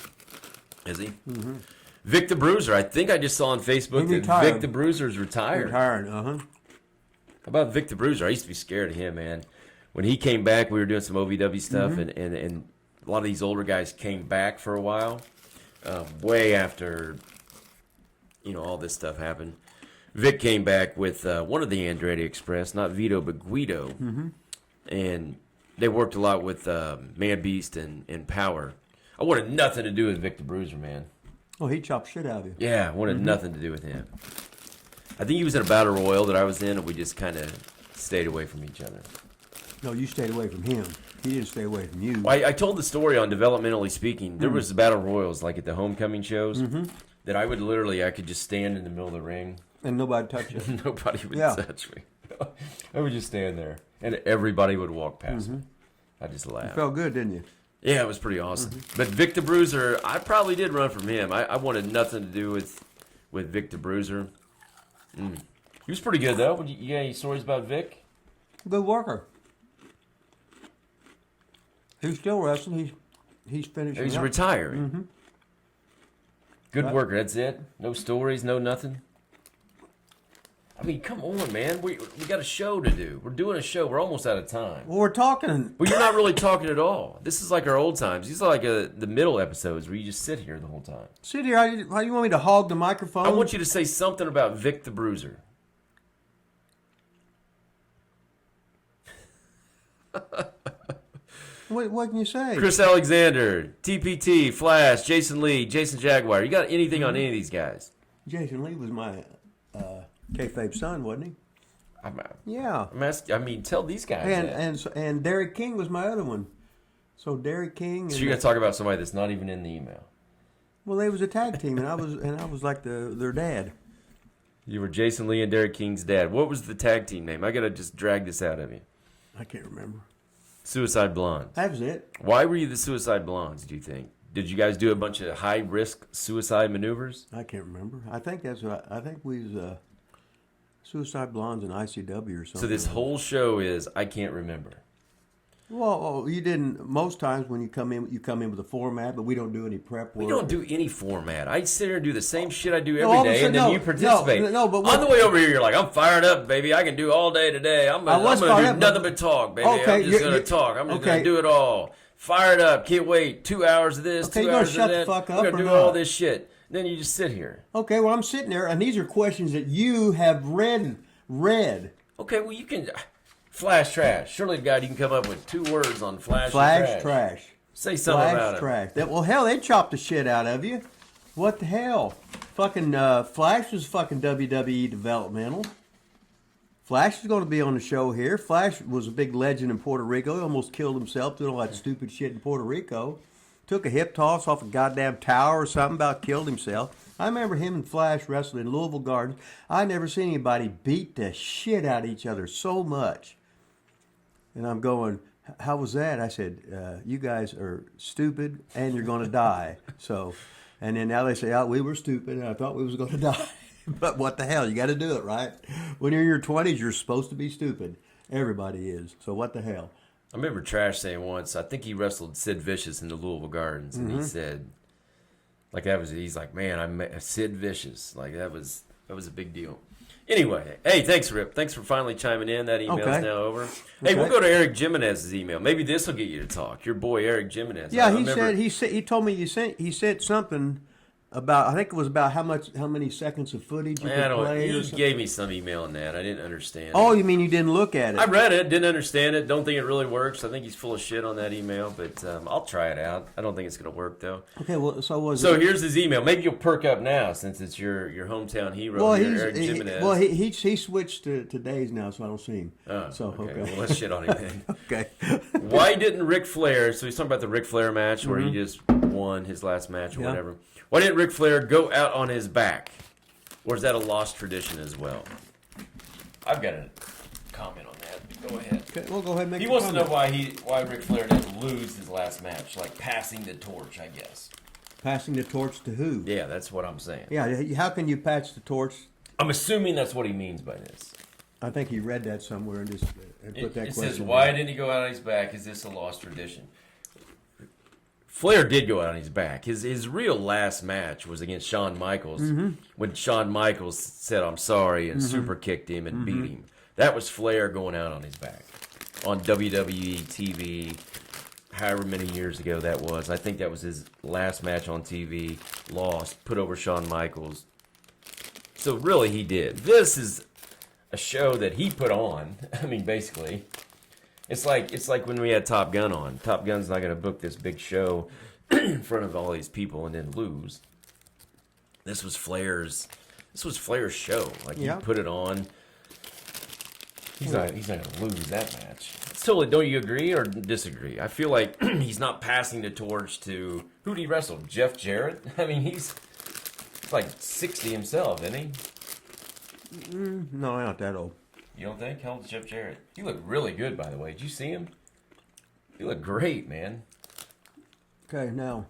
Is he? Mm-hmm. Vic the Bruiser. I think I just saw on Facebook that Vic the Bruiser is retired. Retired. How about Vic the Bruiser? I used to be scared of him, man. When he came back, we were doing some OVW stuff, and a lot of these older guys came back for a while, way after, all this stuff happened. Vic came back with one of the Andretti Express, not Vito, but Guido, and they worked a lot with Man Beast and Power. I wanted nothing to do with Vic the Bruiser, man. Oh, he chopped shit out of you. Yeah, I wanted nothing to do with him. I think he was in a battle royal that I was in, and we just kind of stayed away from each other. No, you stayed away from him. He didn't stay away from you. I told the story on Developmentally Speaking. There was battle royals, like at the homecoming shows, that I could just stand in the middle of the ring. And nobody touch you. Nobody would touch me. I would just stand there, and everybody would walk past me. I just laughed. It felt good, didn't you? Yeah, it was pretty awesome. But Vic the Bruiser, I probably did run from him. I wanted nothing to do with Vic the Bruiser. He was pretty good, though. You got any stories about Vic? Good worker. He's still wrestling. He's finishing. He's retiring. Good worker. That's it. No stories. No nothing. I mean, come on, man. We got a show to do. We're doing a show. We're almost out of time. Well, we're talking. Well, you're not really talking at all. This is like our old times. These are like the middle episodes where you just sit here the whole time. Sit here. How you want me to hog the microphone? I want you to say something about Vic the Bruiser. What can you say? Chris Alexander, TPT, Flash, Jason Lee, Jason Jaguar. You got anything on any of these guys? Jason Lee was my kayfabe son, wasn't he? Yeah. I mean, tell these guys and Derek King was my other one. So Derek King. So you're gonna talk about somebody that's not even in the email. Well, they was a tag team, and I was like their dad. You were Jason Lee and Derek King's dad. What was the tag team name? I gotta just drag this out of you. I can't remember. Suicide Blondes. That was it. Why were you the Suicide Blondes, do you think? Did you guys do a bunch of high-risk suicide maneuvers? I can't remember. I think that's what I think we was Suicide Blondes in ICW or something. So this whole show is I can't remember. Well, you didn't. Most times when you come in with a format, but we don't do any prep work. We don't do any format. I sit here and do the same shit I do every day, and then you participate. No, but on the way over here, you're like, I'm fired up, baby. I can do all day today. I'm going to do nothing but talk, baby. Okay, I'm just going to talk. I'm just going to do it all. Fired up. Can't wait. 2 hours of this, 2 hours of that. Shut the fuck up. We're going to do all this shit. Then you just sit here. Okay, well, I'm sitting there, and these are questions that you have read. Okay, well, you can... Flash trash. Surely, God, you can come up with 2 words on flash trash. Say something about trash. Well, hell, they chopped the shit out of you. What the hell? Fucking Flash was fucking WWE developmental. Flash is going to be on the show here. Flash was a big legend in Puerto Rico. He almost killed himself doing all that stupid shit in Puerto Rico. Took a hip toss off a goddamn tower or something, about killed himself. I remember him and Flash wrestling in Louisville Gardens. I never seen anybody beat the shit out of each other so much. And I'm going, how was that? I said, you guys are stupid and you're going to die. So, and then now they say, oh, we were stupid and I thought we was going to die. But what the hell? You got to do it, right? When you're in your 20s, you're supposed to be stupid. Everybody is. So what the hell? I remember Trash saying once, I think he wrestled Sid Vicious in the Louisville Gardens, and he said, like that was, he's like, man, I met Sid Vicious. Like that was a big deal. Anyway, hey, thanks, Rip. Thanks for finally chiming in. That email's now over. Hey, we'll go to Eric Jimenez's email. Maybe this will get you to talk. Your boy Eric Jimenez. Yeah, he told me he said something about, I think it was about how many seconds of footage you could play. He gave me some email on that. I didn't understand. Oh, you mean you didn't look at it? I read it, didn't understand it. Don't think it really works. I think he's full of shit on that email, but I'll try it out. I don't think it's going to work though. Okay, well, so here's his email. Maybe you'll perk up now since it's your hometown hero here, Eric Jimenez. Well, he switched to days now, so I don't see him. Oh, so okay. Well, let's shit on him then. Okay. Why didn't Ric Flair? So he's talking about the Ric Flair match where he just won his last match or whatever. Why didn't Ric Flair go out on his back? Or is that a lost tradition as well? I've got a comment on that. Go ahead. Okay, well, go ahead and make He wants to know why Ric Flair didn't lose his last match, like passing the torch, I guess. Passing the torch to who? Yeah, that's what I'm saying. Yeah, how can you pass the torch? I'm assuming that's what he means by this. I think he read that somewhere and just put that question. It says, why didn't he go out on his back? Is this a lost tradition? Flair did go out on his back. His real last match was against Shawn Michaels when Shawn Michaels said, I'm sorry, and super kicked him and beat him. That was Flair going out on his back on WWE TV, however many years ago that was. I think that was his last match on TV. Lost, put over Shawn Michaels. So really he did. This is a show that he put on. I mean, basically. It's like when we had Top Gun on. Top Gun's not going to book this big show in front of all these people and then lose. This was Flair's show. Like he put it on. He's not going to lose that match. It's totally. Don't you agree or disagree? I feel like he's not passing the torch to who did he wrestle? Jeff Jarrett. I mean, he's like 60 himself, isn't he? No, not that old. You don't think? How old is Jeff Jarrett? He looked really good, by the way. Did you see him? He looked great, man. Okay, now,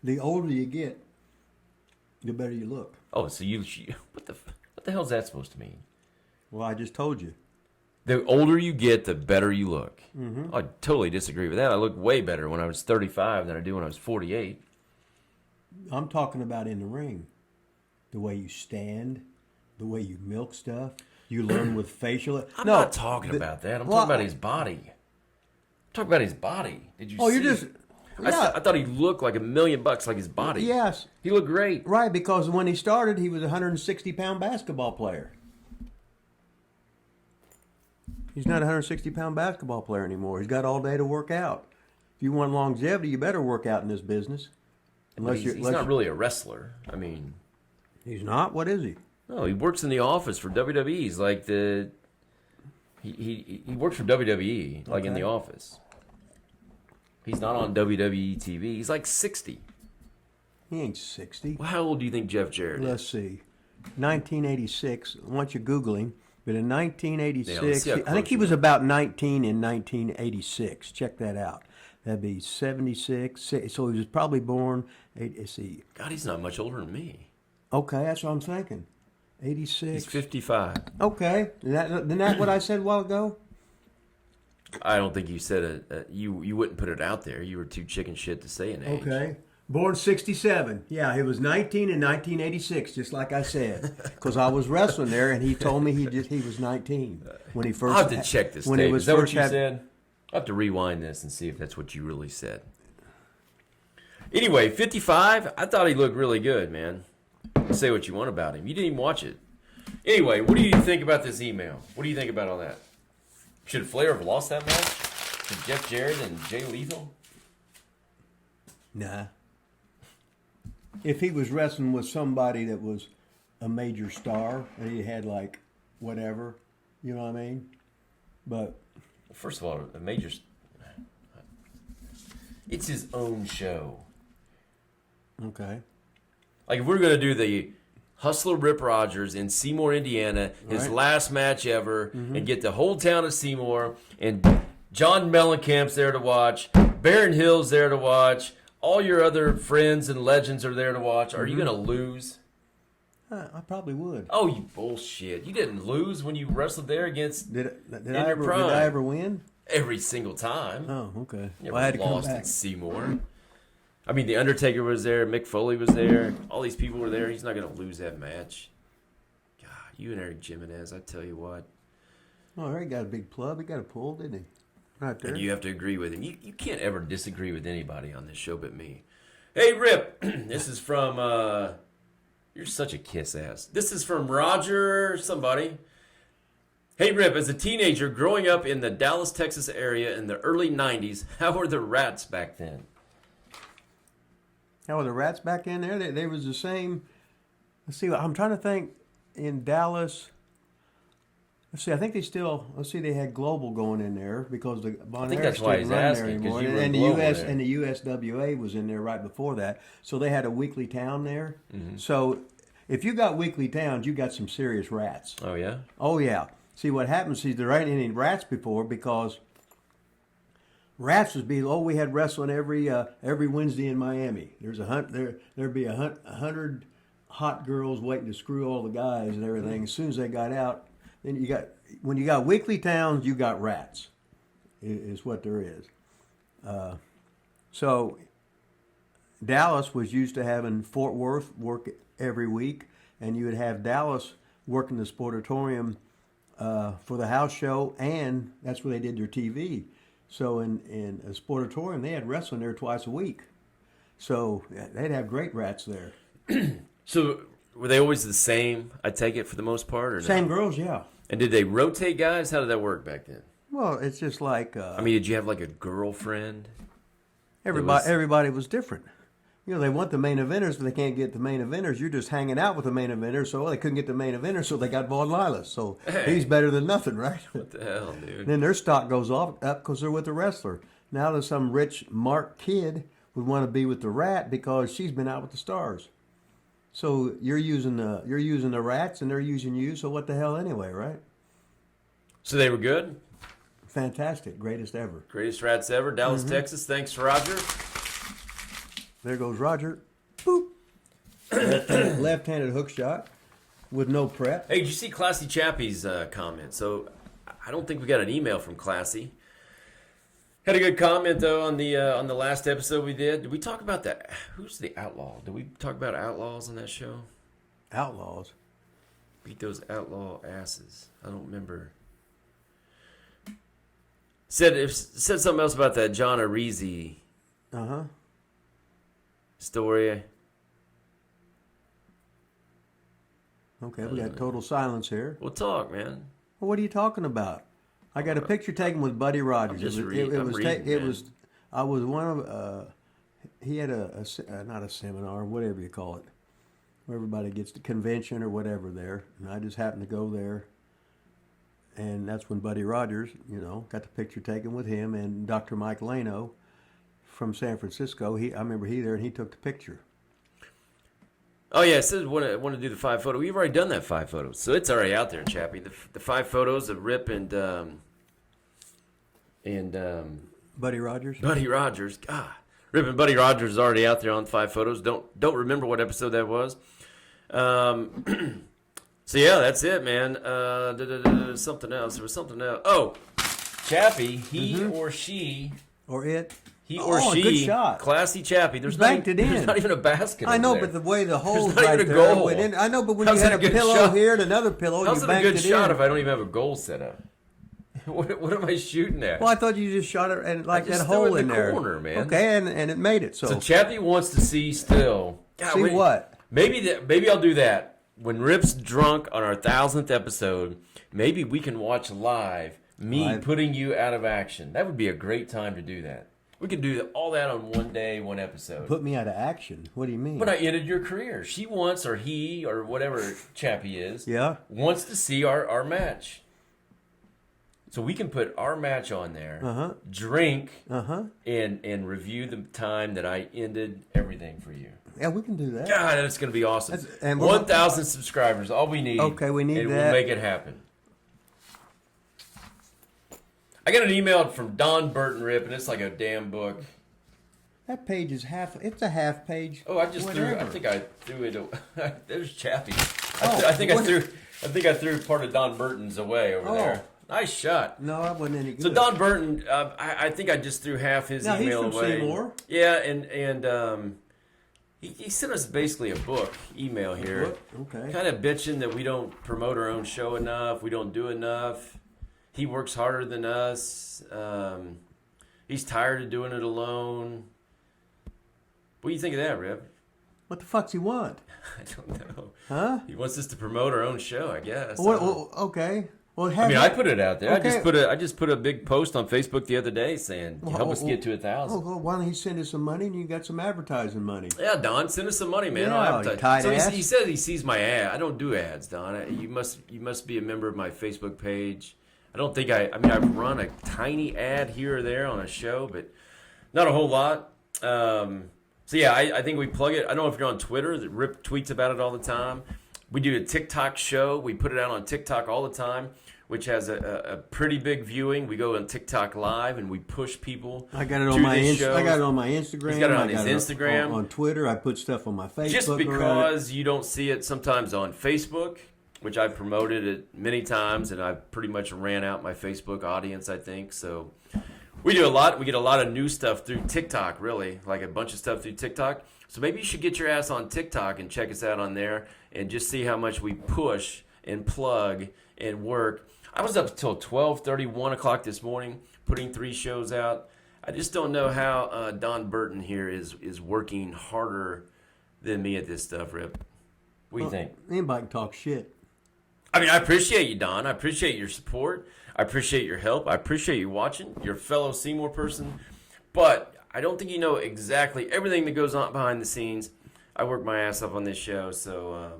the older you get, the better you look. Oh, so what the hell is that supposed to mean? Well, I just told you. The older you get, the better you look. I totally disagree with that. I look way better when I was 35 than I do when I was 48. I'm talking about in the ring. The way you stand, the way you milk stuff, you learn with facial. I'm not talking about that. I'm talking about his body. I'm talking about his body. Did you see? You're just. I thought he looked like $1,000,000 like his body. Yes. He looked great. Right, because when he started, he was a 160-pound basketball player. He's not a 160-pound basketball player anymore. He's got all day to work out. If you want longevity, you better work out in this business. He's not really a wrestler. I mean... He's not? What is he? No, he works in the office for WWE. He's like he works for WWE, like in the office. He's not on WWE TV. He's like 60. He ain't 60. Well, how old do you think Jeff Jarrett is? Let's see. 1986. I want you Googling. But in 1986, I think he was about 19 in 1986. Check that out. That'd be 76. So he was probably born, let's see. God, he's not much older than me. Okay, that's what I'm thinking. 86. He's 55. Okay. Isn't that what I said a while ago? I don't think you said it. You wouldn't put it out there. You were too chicken shit to say an age. Okay. Born 67. Yeah, he was 19 in 1986, just like I said. Because I was wrestling there, and he told me he was 19 when he first. I'll have to check this tape. Is that what you said? I'll have to rewind this and see if that's what you really said. Anyway, 55, I thought he looked really good, man. Say what you want about him. You didn't even watch it. Anyway, what do you think about this email? What do you think about all that? Should Flair have lost that match to Jeff Jarrett and 𝐥𝐤𝐤𝐞? Nah. If he was wrestling with somebody that was a major star and he had like whatever, you know what I mean? But first of all, a major, it's his own show. Okay. Like if we're gonna do the Hustler Rip Rogers in Seymour, Indiana, his last match ever, and get the whole town of Seymour, and John Mellencamp's there to watch, Baron Hill's there to watch, all your other friends and legends are there to watch. Are you going to lose? I probably would. Oh, you bullshit. You didn't lose when you wrestled there against Did I ever win? Every single time. Oh, okay. Well, I had to lost come back. At Seymour. I mean, The Undertaker was there. Mick Foley was there. All these people were there. He's not going to lose that match. God, you and Eric Jimenez, I tell you what. Oh, Eric got a big plug. He got a pull, didn't he? Right there. And you have to agree with him. You can't ever disagree with anybody on this show but me. Hey, Rip. This is from, you're such a kiss ass. This is from Roger somebody. Hey, Rip, as a teenager growing up in the Dallas, Texas area in the early 90s, how were the Rats back then? How were the Rats back in there? They was the same. Let's see. I'm trying to think in Dallas. Let's see. I think they still. Let's see. They had Global going in there because the Bon Air didn't run there anymore, and the USWA was in there right before that. So they had a weekly town there. Mm-hmm. So if you got weekly towns, you got some serious Rats. Oh yeah. Oh yeah. See what happens is there ain't any Rats before because Rats was we had wrestling every Wednesday in Miami. There'd be 100 hot girls waiting to screw all the guys and everything. As soon as they got out. Then when you got weekly towns, you got Rats, is what there is. So Dallas was used to having Fort Worth work every week, and you would have Dallas working the Sportatorium for the house show, and that's where they did their TV. So in a Sportatorium, they had wrestling there twice a week. So they'd have great Rats there. So were they always the same, I take it, for the most part? Or same girls, yeah. And did they rotate guys? How did that work back then? Well, it's just like... I mean, did you have like a girlfriend? Everybody was different. You know, they want the main eventers, but they can't get the main eventers. You're just hanging out with the main eventers, so they couldn't get the main eventers, so they got Vaughn Lilas. So he's better than nothing, right? What the hell, dude? Then their stock goes up because they're with the wrestler. Now there's some rich Mark kid would want to be with the Rat because she's been out with the stars. So you're using the Rats and they're using you. So what the hell anyway, right? So they were good. Fantastic, greatest ever. Greatest Rats ever, Dallas, Texas. Thanks, Roger. There goes Roger. Boop. Left-handed hook shot with no prep. Hey, did you see Classy Chappie's comment? So I don't think we got an email from Classy. Had a good comment though on the last episode we did. Did we talk about that? Who's the outlaw? Did we talk about outlaws on that show? Outlaws. Beat those outlaw asses. I don't remember. Said something else about that John Arizi. Story. Okay, we got total silence here. We'll talk, man. Well, what are you talking about? I got a picture taken with Buddy Rogers. I was one of. He had not a seminar, whatever you call it, where everybody gets the convention or whatever there, and I just happened to go there, and that's when Buddy Rogers, got the picture taken with him and Dr. Mike Lano from San Francisco. I remember there and he took the picture. Oh yeah, it says want to do the 5 photo. We've already done that 5 photos, so it's already out there, Chappie. The 5 photos of Rip and Buddy Rogers. Buddy Rogers, God, Rip and Buddy Rogers is already out there on 5 photos. Don't remember what episode that was. So yeah, that's it, man. Something else. There was something else. Oh, Chappie, he or she or it. He or she, good shot. Classy Chappie. There's banked it in. There's not even a basket. I know, there. But the way the hole's right there, goal. I know, but when How's you had a pillow shot? here and another pillow, how's you it a good shot in. if I don't even have a goal set up? What am I shooting at? Well, I thought you just shot it and like that hole in there. Corner, man. Okay, and it made it. So Chappie wants to see still. God, see what? Maybe I'll do that when Rip's drunk on our 1000th episode. Maybe we can watch live putting you out of action. That would be a great time to do that. We could do all that on one day, one episode. Put me out of action? What do you mean? When I ended your career. She wants, or he, or whatever Chappie is, yeah, wants to see our match. So we can put our match on there, drink, and review the time that I ended everything for you. Yeah, we can do that. God, that's going to be awesome. 1,000 subscribers, all we need. Okay, we need and that. We'll make it happen. I got an email from Don Burton, Rip, and it's like a damn book. That page is it's a half page. Oh, I think I threw it. There's Chappie. I think I threw part of Don Burton's away over there. Nice shot. No, that wasn't any good. So Don Burton, I think I just threw half his email he's from away. Seymour. Yeah, and he sent us basically a book email here. Okay. Kind of bitching that we don't promote our own show enough. We don't do enough. He works harder than us. He's tired of doing it alone. What do you think of that, Rip? What the fuck's he want? I don't know. Huh? He wants us to promote our own show, I guess. Okay. Well, I put it out there. Okay. I just put a big post on Facebook the other day saying, help us get to 1,000. Well, why don't he send us some money and you got some advertising money? Yeah, Don, send us some money, man. Yeah, he said he sees my ad. I don't do ads, Don. You must be a member of my Facebook page. I don't think I've run a tiny ad here or there on a show, but not a whole lot. So yeah, I think we plug it. I don't know if you're on Twitter. Rip tweets about it all the time. We do a TikTok show. We put it out on TikTok all the time, which has a pretty big viewing. We go on TikTok live and we push people. I got it on my Instagram. He's got it on his Instagram. On Twitter, I put stuff on my Facebook. Just because you don't see it sometimes on Facebook, which I've promoted it many times, and I've pretty much ran out my Facebook audience, I think. So we do a lot. We get a lot of new stuff through TikTok, really, like a bunch of stuff through TikTok. So maybe you should get your ass on TikTok and check us out on there and just see how much we push and plug and work. I was up until 12:30, 1 o'clock this morning, putting 3 shows out. I just don't know how Don Burton here is working harder than me at this stuff, Rip. What do you think? Anybody can talk shit. I mean, I appreciate you, Don. I appreciate your support. I appreciate your help. I appreciate you watching. You're a fellow Seymour person. But I don't think you know exactly everything that goes on behind the scenes. I work my ass off on this show, so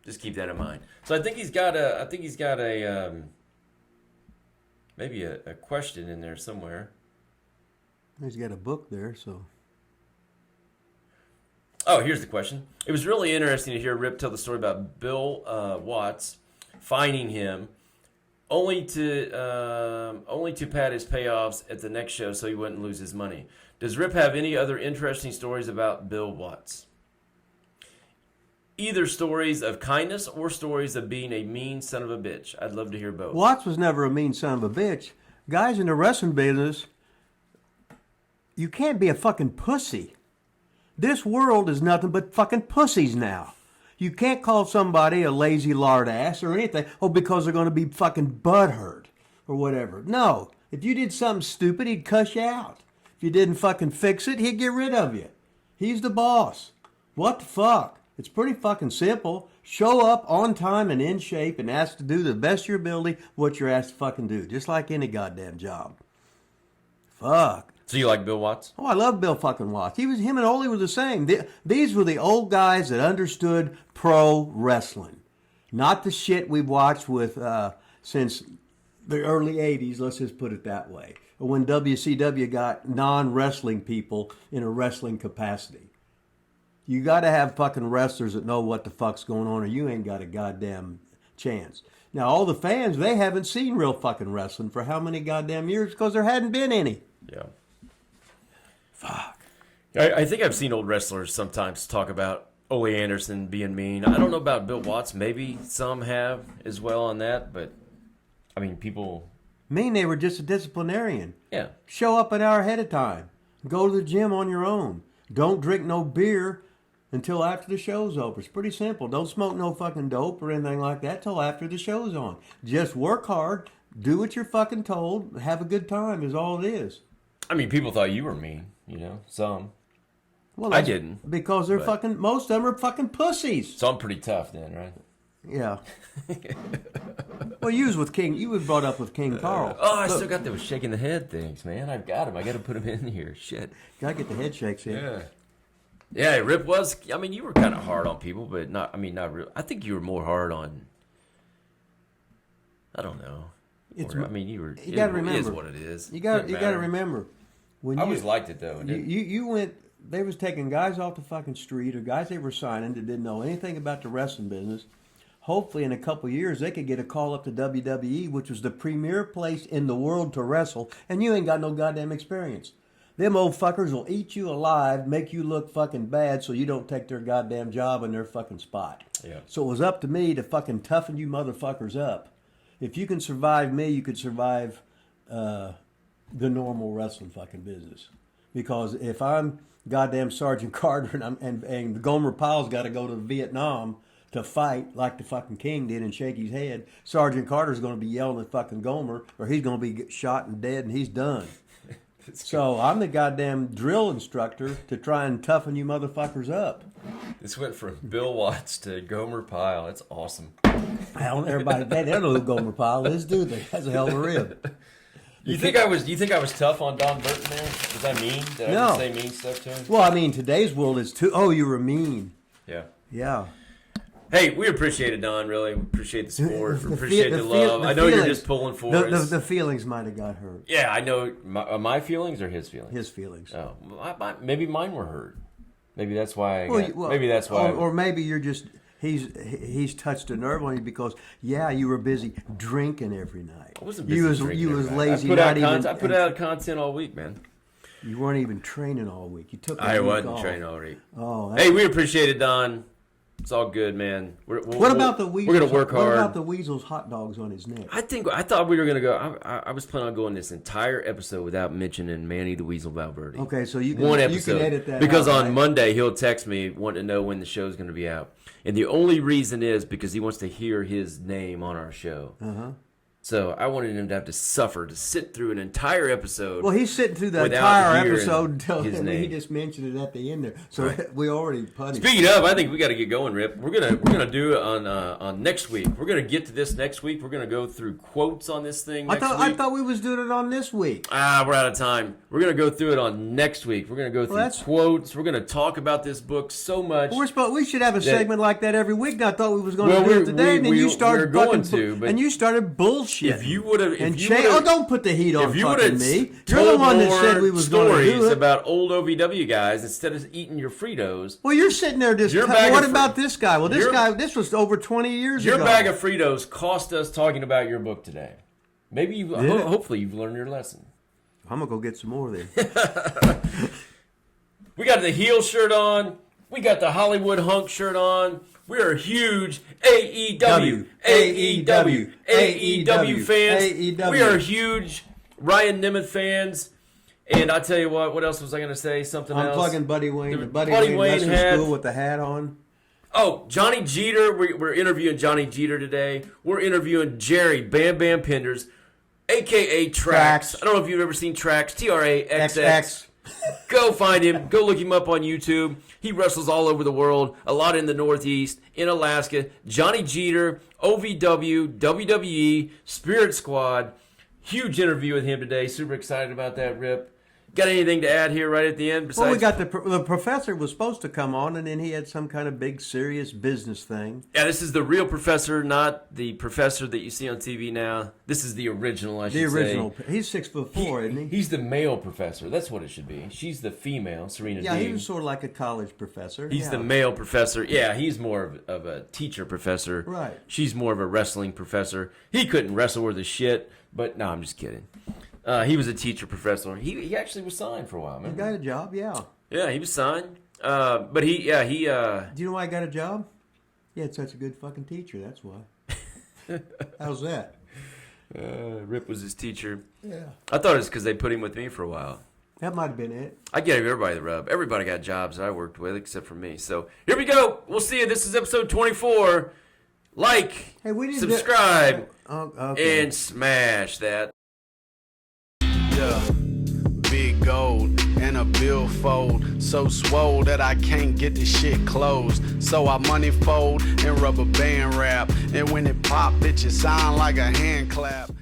just keep that in mind. So I think he's got maybe a question in there somewhere. He's got a book there, so. Oh, here's the question. It was really interesting to hear Rip tell the story about Bill Watts fining him only to pad his payoffs at the next show so he wouldn't lose his money. Does Rip have any other interesting stories about Bill Watts? Either stories of kindness or stories of being a mean son of a bitch. I'd love to hear both. Watts was never a mean son of a bitch. Guys in the wrestling business, you can't be a fucking pussy. This world is nothing but fucking pussies now. You can't call somebody a lazy lard ass or anything, because they're going to be fucking butthurt or whatever. No. If you did something stupid, he'd cuss you out. If you didn't fucking fix it, he'd get rid of you. He's the boss. What the fuck? It's pretty fucking simple. Show up on time and in shape and ask to do the best of your ability what you're asked to fucking do. Just like any goddamn job. Fuck. So you like Bill Watts? Oh, I love Bill fucking Watts. Him and Ole were the same. These were the old guys that understood pro wrestling. Not the shit we've watched with since the early 80s, let's just put it that way. When WCW got non-wrestling people in a wrestling capacity. You got to have fucking wrestlers that know what the fuck's going on or you ain't got a goddamn chance. Now, all the fans, they haven't seen real fucking wrestling for how many goddamn years? Because there hadn't been any. Yeah. Fuck. I think I've seen old wrestlers sometimes talk about Ole Anderson being mean. I don't know about Bill Watts. Maybe some have as well on that, but I mean, people. Mean they were just a disciplinarian. Yeah. Show up an hour ahead of time. Go to the gym on your own. Don't drink no beer until after the show's over. It's pretty simple. Don't smoke no fucking dope or anything like that till after the show's on. Just work hard, do what you're fucking told. Have a good time is all it is. I mean, people thought you were mean, some. Well, I didn't. Because they're fucking, most of them are fucking pussies. So I'm pretty tough then, right? Yeah. Well, you was brought up with King Carl. I still got those shaking the head things, man. I've got them. I got to put them in here. Shit. Gotta get the head shakes in. Yeah. Yeah, Rip was, you were kind of hard on people, but not real. I think you were more hard on, I don't know. You were, you got to remember. It is what it is. You got to remember. I always liked it, though. You went, they was taking guys off the fucking street or guys they were signing that didn't know anything about the wrestling business. Hopefully in a couple of years they could get a call up to WWE, which was the premier place in the world to wrestle, and you ain't got no goddamn experience. Them old fuckers will eat you alive, make you look fucking bad so you don't take their goddamn job in their fucking spot. Yeah. So it was up to me to fucking toughen you motherfuckers up. If you can survive me, you could survive the normal wrestling fucking business. Because if I'm goddamn Sergeant Carter and Gomer Pyle's got to go to Vietnam to fight like the fucking king did and shake his head, Sergeant Carter's going to be yelling at fucking Gomer, or he's going to be shot and dead and he's done. So I'm the goddamn drill instructor to try and toughen you motherfuckers up. This went from Bill Watts to Gomer Pyle. That's awesome. Everybody, they don't know who Gomer Pyle is, do they? That's a hell of a rib. You think I was tough on Don Burton there? Was I mean? Did I just say mean stuff to him? Well, I mean, today's world is too. Oh, you were mean. Yeah. Yeah. Hey, we appreciate it, Don. Really, we appreciate the support. We appreciate the love. I know you're just pulling for us. The feelings might have got hurt. Yeah, I know. My feelings or his feelings? His feelings. Oh, maybe mine were hurt. Maybe that's why. Maybe that's why. Or maybe you're just. He's touched a nerve on you because you were busy drinking every night. I wasn't busy drinking. You was lazy. I put out content all week, man. You weren't even training all week. You took. I wasn't training all week. Oh. Hey, we appreciate it, Don. It's all good, man. What about the Weasels? We're gonna work hard. What about the Weasel's hot dogs on his neck? I thought we were gonna go. I was planning on going this entire episode without mentioning Manny the Weasel Valverde. Okay, so you can edit that because out, on Monday he'll text me wanting to know when the show's gonna be out, and the only reason is because he wants to hear his name on our show. So I wanted him to have to suffer to sit through an entire episode. Well, he's sitting through the entire episode until he just mentioned it at the end there. So we already punished. Speaking of, I think we got to get going, Rip. We're gonna do it on next week. We're gonna get to this next week. We're gonna go through quotes on this thing. I thought we was doing it on this week. We're out of time. We're gonna go through it on next week. We're gonna go through quotes. We're gonna talk about this book so much. We should have a segment like that every week. And I thought we was going to do it today, and then you started and you started bullshit. If you would have, don't put the heat on fucking me. You're the one that said we was going to do it. About old OVW guys instead of eating your Fritos. Well, you're sitting there just. What about this guy? Well, this was over 20 years ago. Your bag of Fritos cost us talking about your book today. Maybe hopefully you've learned your lesson. I'm gonna go get some more then. We got the heel shirt on. We got the Hollywood hunk shirt on. We are huge AEW fans. We are huge Ryan Nemeth fans. And I tell you what else was I going to say? Something else. I'm plugging Buddy Wayne. The Buddy Wayne Wrestling School with the hat on. Oh, Johnny Jeter. We're interviewing Johnny Jeter today. We're interviewing Jerry Bam Bam Penders, a.k.a. Trax. I don't know if you've ever seen Trax. TRAXX. Go find him. Go look him up on YouTube. He wrestles all over the world, a lot in the Northeast, in Alaska. Johnny Jeter, OVW, WWE, Spirit Squad. Huge interview with him today. Super excited about that, Rip. Got anything to add here right at the end? Well, we got the professor was supposed to come on, and then he had some kind of big, serious business thing. Yeah, this is the real professor, not the professor that you see on TV now. This is the original, I should say. The original. He's 6'4", isn't he? He's the male professor. That's what it should be. She's the female, Serena Yeah, Deeb. He was sort of like a college professor. He's the male professor. Yeah, he's more of a teacher professor. Right. She's more of a wrestling professor. He couldn't wrestle worth a shit, but no, I'm just kidding. He was a teacher professor. He actually was signed for a while, man. He got a job, yeah. Yeah, he was signed. But he. Do you know why I got a job? He had such a good fucking teacher, that's why. How's that? Rip was his teacher. Yeah. I thought it was because they put him with me for a while. That might have been it. I gave everybody the rub. Everybody got jobs that I worked with except for me. So here we go. We'll see you. This is episode 24. like, subscribe, and smash that. Yeah, big gold and a billfold, so swole that I can't get the shit closed. So I money fold and rubber band wrap, and when it pop, bitches sound like a hand clap.